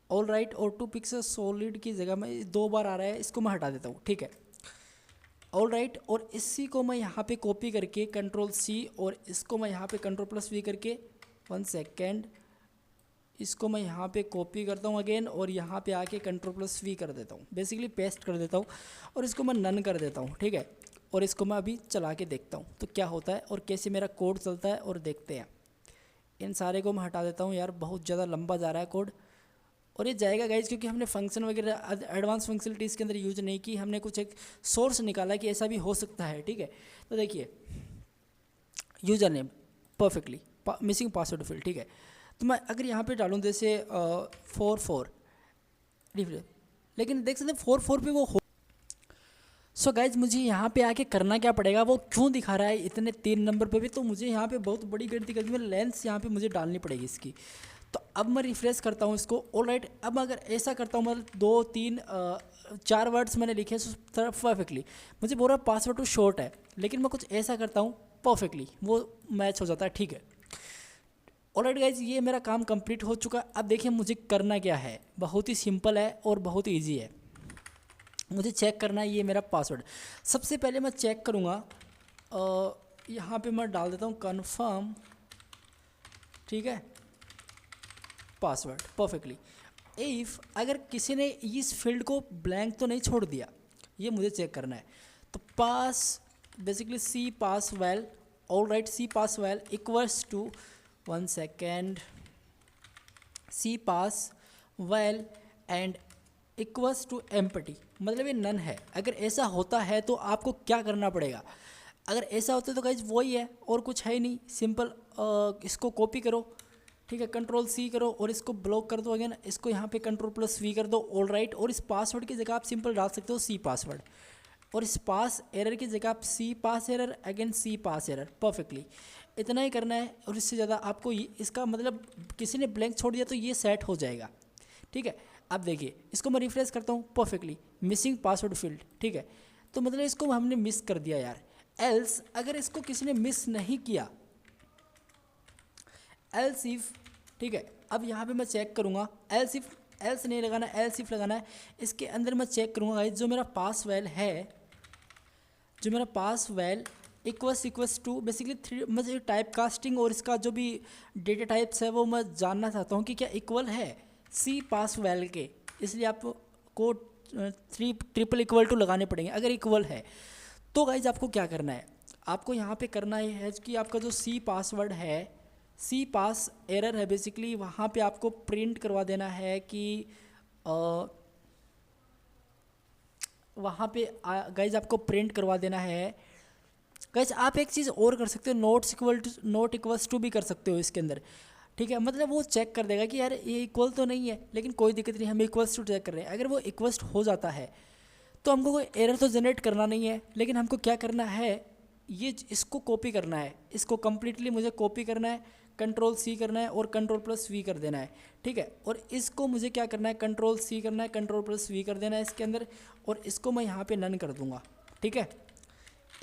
ऑल राइट, और 2 पिक्सल सॉलिड की जगह में 2 बार आ रहा है, इसको मैं हटा देता हूँ, ठीक है, ऑल राइट। और इसी को मैं यहाँ पे कॉपी करके Ctrl+C, और इसको मैं यहाँ पे Ctrl+V करके 1 सेकेंड, इसको मैं यहाँ पे कॉपी करता हूँ अगेन, और यहाँ पे आके Ctrl+V कर देता हूँ, बेसिकली पेस्ट कर देता हूँ, और इसको मैं नन कर देता हूँ, ठीक है। और इसको मैं अभी चला के देखता हूँ तो क्या होता है और कैसे मेरा कोड चलता है, और देखते हैं। इन सारे को मैं हटा देता हूँ, यार बहुत ज़्यादा लंबा जा रहा है कोड, और ये जाएगा गाइज क्योंकि हमने फंक्शन वगैरह एडवांस फंक्शनलिटीज़ के अंदर यूज नहीं की, हमने कुछ एक सोर्स निकाला कि ऐसा भी हो सकता है, ठीक है। तो देखिए user name perfectly missing password field, ठीक है। तो मैं अगर यहाँ पे डालूँ जैसे 44, लेकिन देख सकते हैं 44 पे वो हो। सो गाइज मुझे यहाँ पे आके करना क्या पड़ेगा, वो क्यों दिखा रहा है इतने 3 नंबर पे भी, तो मुझे यहाँ पे बहुत बड़ी गलती करती है, लेंस यहाँ पे मुझे डालनी पड़ेगी इसकी। तो अब मैं रिफ्रेश करता हूँ इसको, ऑल राइट। अब अगर ऐसा करता हूँ, मतलब 2 3 4 वर्ड्स मैंने लिखे परफेक्टली, मुझे बोल रहा पासवर्ड टू शॉर्ट है, लेकिन मैं कुछ ऐसा करता हूँ परफेक्टली वो मैच हो जाता है, ठीक है। ऑल राइट गाइज, ये मेरा काम कंप्लीट हो चुका। अब देखिए मुझे करना क्या है, बहुत ही सिंपल है और बहुत ही ईजी है। मुझे चेक करना है ये मेरा पासवर्ड। सबसे पहले मैं चेक करूँगा, यहाँ पे मैं डाल देता हूँ कन्फर्म, ठीक है, पासवर्ड परफेक्टली। इफ़ अगर किसी ने इस फील्ड को ब्लैंक तो नहीं छोड़ दिया, ये मुझे चेक करना है। तो pass basically C pass val, all right, C pass val equals to 1 second, C pass val and equals to empty, मतलब ये नन है। अगर ऐसा होता है तो आपको क्या करना पड़ेगा, अगर ऐसा होता है तो गाइज वही है और कुछ है ही नहीं, सिंपल इसको कॉपी करो, ठीक है, Ctrl+C करो और इसको ब्लॉक कर दो अगेन, इसको यहाँ पे Ctrl+V कर दो, ऑल राइट। और इस पासवर्ड की जगह आप सिंपल डाल सकते हो सी पासवर्ड, और इस पास एरर की जगह आप सी पास एरर अगेन सी पास एरर, परफेक्टली इतना ही करना है। और इससे ज़्यादा आपको इसका मतलब किसी ने ब्लैंक छोड़ दिया तो ये सेट हो जाएगा, ठीक है। अब देखिए इसको मैं रिफ्रेश करता हूँ, परफेक्टली मिसिंग पासवर्ड फील्ड, ठीक है। तो मतलब इसको हमने मिस कर दिया यार। एल्स अगर इसको किसी ने मिस नहीं किया, एल्स इफ, ठीक है। अब यहाँ पे मैं चेक करूँगा, एल्स इफ, एल्स नहीं लगाना, एल्स इफ लगाना है। इसके अंदर मैं चेक करूँगा गाइस, जो मेरा पास वैल है, जो मेरा pass val equals to basically three, मुझे टाइप कास्टिंग और इसका जो भी डेटा टाइप्स है वो मैं जानना चाहता हूँ कि क्या इक्वल है सी पास वैल के। इसलिए आपको 3 ट्रिपल इक्वल टू लगाने पड़ेंगे अगर इक्वल है तो। गाइज आपको क्या करना है, आपको यहाँ पे करना है कि आपका जो सी पासवर्ड है, सी पास एरर है बेसिकली, वहाँ पे आपको प्रिंट करवा देना है कि वहाँ पे गाइज आपको प्रिंट करवा देना है। गाइज आप एक चीज़ और कर सकते हो, नोट इक्वल्स टू भी कर सकते हो इसके अंदर, ठीक है। मतलब वो चेक कर देगा कि यार ये इक्वल तो नहीं है, लेकिन कोई दिक्कत नहीं, हम इक्वल्स टू चेक कर रहे हैं। अगर वो इक्वल्स हो जाता है तो हमको कोई एरर तो जनरेट करना नहीं है, लेकिन हमको क्या करना है, ये इसको कॉपी करना है, इसको कम्प्लीटली मुझे कॉपी करना है, कंट्रोल सी करना है और कंट्रोल प्लस वी कर देना है, ठीक है। और इसको मुझे क्या करना है, कंट्रोल सी करना है, कंट्रोल प्लस वी कर देना है इसके अंदर, और इसको मैं यहाँ पे नन कर दूँगा, ठीक है।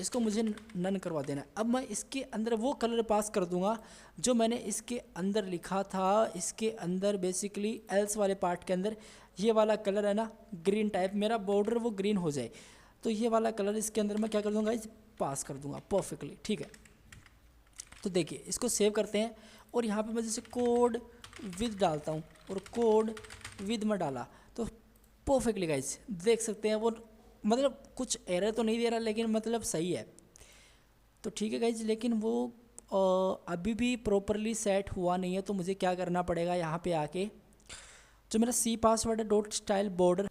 इसको मुझे नन करवा देना है। अब मैं इसके अंदर वो कलर पास कर दूंगा जो मैंने इसके अंदर लिखा था। इसके अंदर बेसिकली एल्स वाले पार्ट के अंदर ये वाला कलर है ना, ग्रीन टाइप, मेरा बॉर्डर वो ग्रीन हो जाए, तो ये वाला कलर इसके अंदर मैं क्या कर दूंगा, इस पास कर दूंगा परफेक्टली, ठीक है। तो देखिए इसको सेव करते हैं और यहाँ पे मैं जैसे कोड विद डालता हूँ और कोड विद में डाला तो परफेक्टली गाइस देख सकते हैं वो मतलब कुछ एरर तो नहीं दे रहा, लेकिन मतलब सही है। तो ठीक है गाइज, लेकिन वो अभी भी प्रॉपरली सेट हुआ नहीं है, तो मुझे क्या करना पड़ेगा, यहाँ पे आके जो मेरा सी पासवर्ड है dot style border.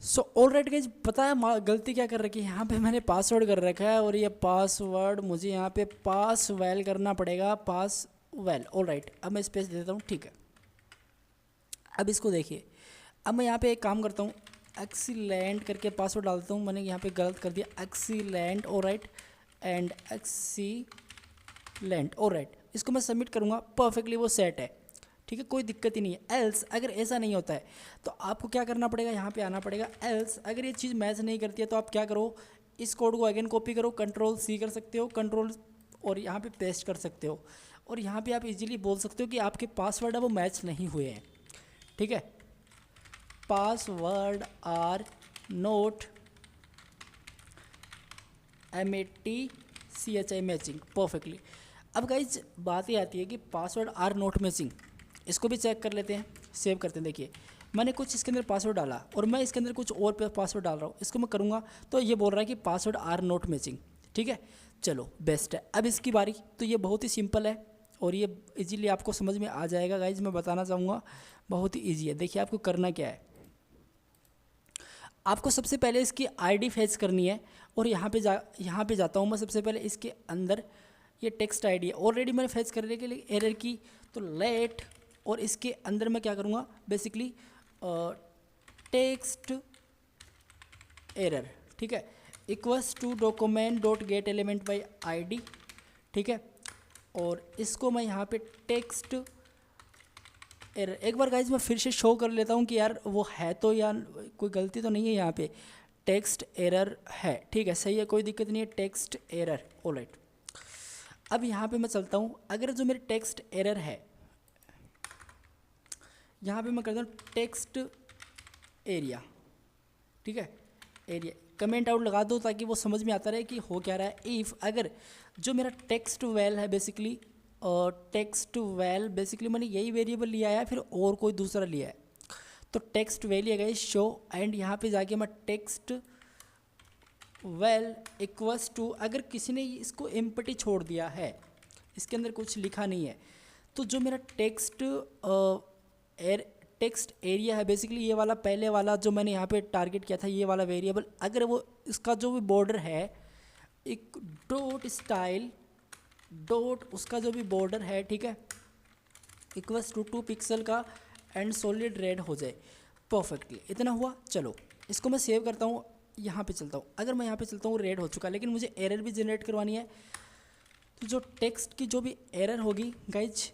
So alright guys, पता है गलती क्या कर रखी है, यहाँ पे मैंने पासवर्ड कर रखा है और ये पासवर्ड मुझे यहाँ पे पास वेल करना पड़ेगा, पास वेल। ऑलराइट, अब मैं स्पेस देता हूँ, ठीक है। अब इसको देखिए, अब मैं यहाँ पे एक काम करता हूँ, एक्सीलेंट करके पासवर्ड डालता हूँ, मैंने यहाँ पे गलत कर दिया, excellent, alright, and excellent, alright. इसको मैं सबमिट करूँगा, परफेक्टली वो सेट है, ठीक है, कोई दिक्कत ही नहीं है। एल्स अगर ऐसा नहीं होता है तो आपको क्या करना पड़ेगा, यहाँ पे आना पड़ेगा। एल्स अगर ये चीज़ मैच नहीं करती है तो आप क्या करो, इस कोड को अगेन कॉपी करो, कंट्रोल सी कर सकते हो, कंट्रोल और यहाँ पे पेस्ट कर सकते हो, और यहाँ पे आप इजीली बोल सकते हो कि आपके पासवर्ड है वो मैच नहीं हुए हैं, ठीक है। Password are not MATCHI matching, perfectly. अब गाइज बात ये आती है कि पासवर्ड आर नोट मैचिंग, इसको भी चेक कर लेते हैं, सेव करते हैं। देखिए मैंने कुछ इसके अंदर पासवर्ड डाला और मैं इसके अंदर कुछ और पासवर्ड डाल रहा हूँ, इसको मैं करूँगा तो ये बोल रहा है कि पासवर्ड आर नोट मैचिंग, ठीक है। चलो बेस्ट है। अब इसकी बारी, तो ये बहुत ही सिंपल है और ये इजीली आपको समझ में आ जाएगा गाइज, मैं बताना चाहूँगा बहुत ही ईजी है। देखिए आपको करना क्या है, आपको सबसे पहले इसकी आईडी फेच करनी है और यहाँ पे जाता हूँ मैं सबसे पहले इसके अंदर, ये टेक्स्ट आईडी है, ऑलरेडी मैंने फेच करने के लिए एरर की, तो लेट, और इसके अंदर मैं क्या करूँगा बेसिकली टेक्स्ट एरर, ठीक है, equals to document dot get element by ID, ठीक है। और इसको मैं यहाँ पे टेक्स्ट एरर, एक बार गाइज मैं फिर से शो कर लेता हूँ कि यार वो है तो, या कोई गलती तो नहीं है, यहाँ पे टेक्स्ट एरर है, ठीक है, सही है, कोई दिक्कत नहीं है, टेक्स्ट एरर, ऑलराइट। अब यहाँ पे मैं चलता हूँ, अगर जो मेरे टेक्स्ट एरर है, यहाँ पे मैं करता हूँ टेक्स्ट एरिया, ठीक है, एरिया, कमेंट आउट लगा दो ताकि वो समझ में आता रहे कि हो क्या रहा है। इफ़ अगर जो मेरा टेक्स्ट वेल है बेसिकली, टेक्स्ट वेल बेसिकली मैंने यही वेरिएबल लिया है फिर और कोई दूसरा लिया है, तो टेक्स्ट वेल लिया गया शो, एंड यहाँ पे जाके मैं टेक्स्ट वेल इक्वल्स टू, अगर किसी ने इसको एम्प्टी छोड़ दिया है, इसके अंदर कुछ लिखा नहीं है, तो जो मेरा टेक्स्ट एरिया है बेसिकली, ये वाला पहले वाला जो मैंने यहाँ पे टारगेट किया था, ये वाला वेरिएबल, अगर वो इसका जो भी बॉर्डर है एक डॉट स्टाइल डॉट उसका जो भी बॉर्डर है, ठीक है, इक्वल्स टू 2 पिक्सल का एंड सॉलिड रेड हो जाए, परफेक्टली, इतना हुआ। चलो इसको मैं सेव करता हूँ, यहाँ पे चलता हूँ, अगर मैं यहाँ पे चलता हूँ रेड हो चुका है, लेकिन मुझे एरर भी जनरेट करवानी है। तो जो टेक्स्ट की जो भी एरर होगी गाइज,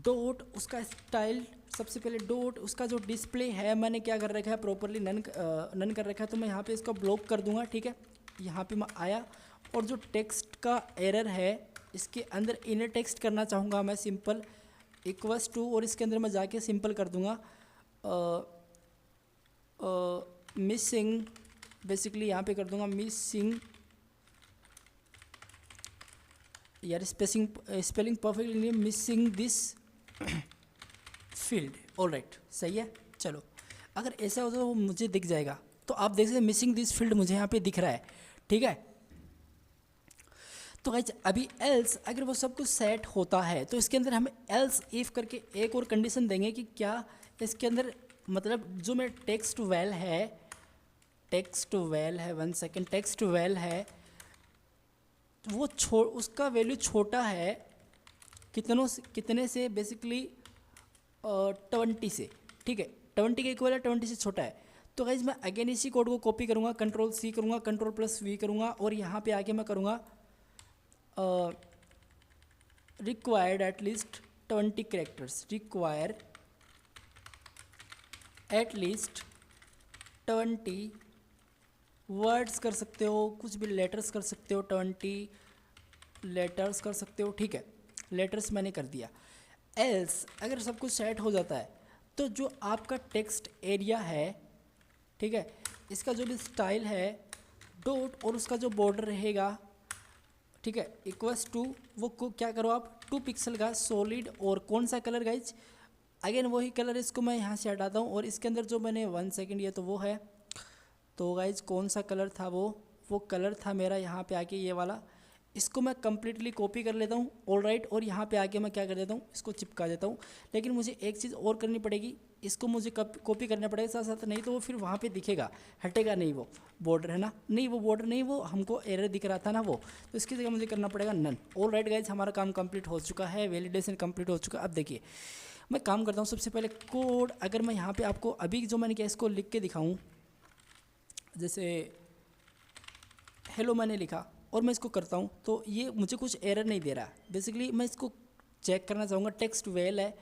डॉट उसका स्टाइल, सबसे पहले डॉट उसका जो डिस्प्ले है मैंने क्या कर रखा है प्रॉपरली नन कर रखा है, तो मैं यहाँ पे इसको ब्लॉक कर दूंगा। ठीक है, यहाँ पे मैं आया और जो टेक्स्ट का एरर है इसके अंदर इनर टेक्स्ट करना चाहूँगा मैं सिंपल इक्वल्स टू, और इसके अंदर मैं जाके सिंपल कर दूँगा मिसिंग, बेसिकली यहाँ पे कर दूँगा मिसिंग, यार स्पेलिंग परफेक्टली नहीं, missing this field. All right, सही है। चलो, अगर ऐसा हो तो वो मुझे दिख जाएगा। तो आप देख सकते हैं मिसिंग दिस फील्ड मुझे यहाँ पे दिख रहा है। ठीक है, तो गाइस अभी एल्स अगर वो सब कुछ सेट होता है तो इसके अंदर हम एल्स इफ करके एक और कंडीशन देंगे कि क्या इसके अंदर मतलब जो मेरा टेक्स्ट वेल है 1 सेकेंड, टेक्स्ट वेल है वो उसका वैल्यू छोटा है कितने से, बेसिकली 20 से। ठीक है, 20 के इक्वल है, 20 से छोटा है। तो गाइज मैं अगेन इसी कोड को कॉपी करूँगा, Ctrl+C करूँगा, Ctrl+V करूँगा और यहाँ पे आके मैं करूँगा required at least 20 characters, require at least 20 words कर सकते हो, कुछ भी लेटर्स कर सकते हो, 20 लेटर्स कर सकते हो। ठीक है, लेटर्स मैंने कर दिया। एल्स अगर सब कुछ सेट हो जाता है तो जो आपका टेक्स्ट एरिया है, ठीक है, इसका जो भी स्टाइल है डॉट और उसका जो बॉर्डर रहेगा, ठीक है, इक्वल्स टू वो को क्या करो आप 2 पिक्सल का सॉलिड, और कौन सा कलर गाइज, अगेन वही कलर, इसको मैं यहाँ से हटाता हूँ और इसके अंदर जो मैंने 1 सेकेंड ये तो वो है, तो गाइज कौन सा कलर था वो कलर था मेरा यहाँ पे आके ये वाला, इसको मैं कम्प्लीटली कॉपी कर लेता हूँ। ऑल राइट, और यहाँ पे आके मैं क्या कर देता हूँ, इसको चिपका देता हूँ। लेकिन मुझे एक चीज़ और करनी पड़ेगी, इसको मुझे कॉपी करना पड़ेगा साथ साथ, नहीं तो वो फिर वहाँ पे दिखेगा, हटेगा नहीं वो बॉर्डर, है ना, नहीं वो बॉर्डर नहीं, वो हमको एरर दिख रहा था ना वो, तो इसकी जगह मुझे करना पड़ेगा नन। ऑल राइट गाइज, हमारा काम कंप्लीट हो चुका है, वैलिडेशन कंप्लीट हो चुका है। अब देखिए मैं काम करता हूँ, सबसे पहले कोड अगर मैं यहाँ पर आपको अभी जो मैंने किया इसको लिख के दिखाऊँ, जैसे हेलो मैंने लिखा और मैं इसको करता हूँ तो ये मुझे कुछ एरर नहीं दे रहा। बेसिकली मैं इसको चेक करना चाहूँगा, टेक्स्ट वेल है,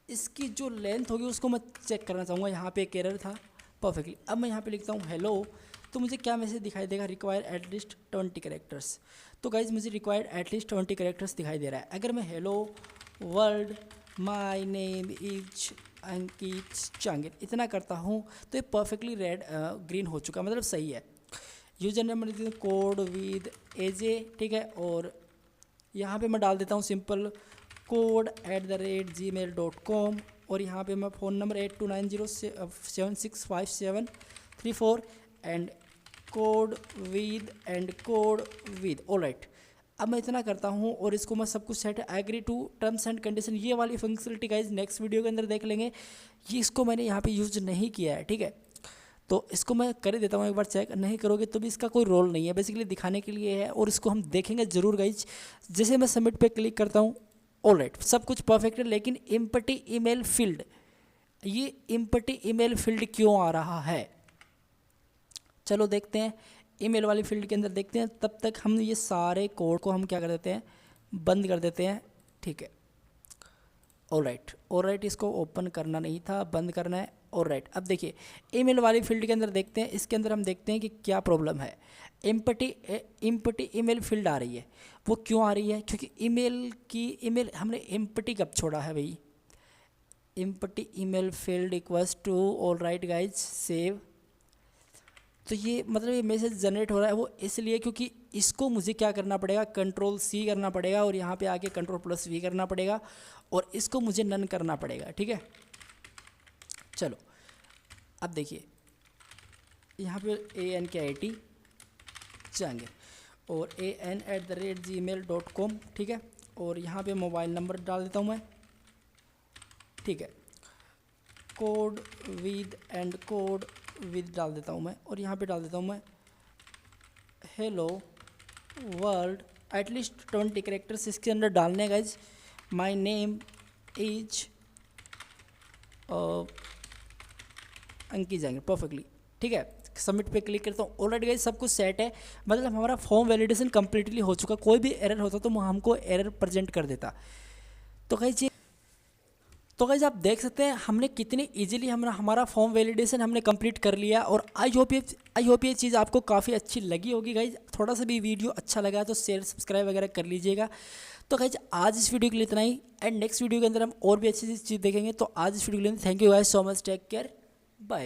इसकी जो लेंथ होगी उसको मैं चेक करना चाहूँगा। यहाँ पे एक एरर था परफेक्टली। अब मैं यहाँ पे लिखता हूँ हेलो, तो मुझे क्या मैसेज दिखाई देगा, रिक्वायर एटलीस्ट 20 कैरेक्टर्स। तो गाइज मुझे रिक्वायर्ड एटलीस्ट 20 कैरेक्टर्स दिखाई दे रहा है। अगर मैं hello world my name is Ankit Changir इतना करता हूँ तो ये परफेक्टली रेड ग्रीन हो चुका, मतलब सही है। यूजर नेम कोड विद एजे, ठीक है, और यहाँ पे मैं डाल देता हूँ सिंपल code@gmail.com, और यहाँ पे मैं phone number 8290765734 and code with. All right, अब मैं इतना करता हूँ और इसको मैं सब कुछ set agree to terms and condition, ये वाली फंक्शनलिटी गाइज नेक्स्ट वीडियो के अंदर देख लेंगे। ये इसको मैंने यहाँ पे यूज नहीं किया है, ठीक है, तो इसको मैं कर ही देता हूँ एक बार, चेक नहीं करोगे तो भी इसका कोई रोल नहीं है, बेसिकली दिखाने के लिए है, और इसको हम देखेंगे ज़रूर गाइज। जैसे मैं सबमिट पे क्लिक करता हूँ, ऑल राइट सब कुछ परफेक्ट है, लेकिन एम्प्टी ईमेल फील्ड, ये एम्प्टी ईमेल फील्ड क्यों आ रहा है, चलो देखते हैं ईमेल वाली फील्ड के अंदर देखते हैं। तब तक हम ये सारे कोड को हम क्या कर देते हैं, बंद कर देते हैं, ठीक है। ऑल राइट, इसको ओपन करना नहीं था, बंद करना है। ऑल राइट, अब देखिए ईमेल वाली फील्ड के अंदर देखते हैं, इसके अंदर हम देखते हैं कि क्या प्रॉब्लम है। एम्प्टी ईमेल फील्ड आ रही है, वो क्यों आ रही है, क्योंकि ईमेल हमने एम्प्टी कब छोड़ा है भाई, empty email field equals to, all right guys save. तो ये मतलब ये मैसेज जनरेट हो रहा है वो इसलिए क्योंकि इसको मुझे क्या करना पड़ेगा, Ctrl+C करना पड़ेगा, और यहाँ पे आके Ctrl+V करना पड़ेगा, और इसको मुझे नन करना पड़ेगा, ठीक है। चलो अब देखिए यहाँ पे ANKIT चांगिर और AN@gmail.com, ठीक है, और यहाँ पे मोबाइल नंबर डाल देता हूँ मैं, ठीक है, कोड विद डाल देता हूँ मैं, और यहाँ पे डाल देता हूँ मैं हेलो वर्ल्ड, एटलीस्ट 20 कैरेक्टर्स इसके अंदर डालने गाइज। माई नेम इज अंकित जाएंगे परफेक्टली, ठीक है। सबमिट पे क्लिक करता हूँ। ऑलरेडी गाइज सब कुछ सेट है, मतलब हमारा फॉर्म वैलिडेशन कम्प्लीटली हो चुका। कोई भी एरर होता तो हमको एरर प्रेजेंट कर देता। तो गाइज आप देख सकते हैं हमने कितनी इजीली हमारा फॉर्म वैलिडेशन हमने कंप्लीट कर लिया। और आई होप ये चीज़ आपको काफ़ी अच्छी लगी होगी गाइज। थोड़ा सा भी वीडियो अच्छा लगा तो शेयर सब्सक्राइब वगैरह कर लीजिएगा। तो गाइज आज इस वीडियो के लिए इतना ही, एंड नेक्स्ट वीडियो के अंदर हम और भी अच्छी चीज़ देखेंगे। तो आज इस वीडियो के लिए thank you guys so much, take care, bye.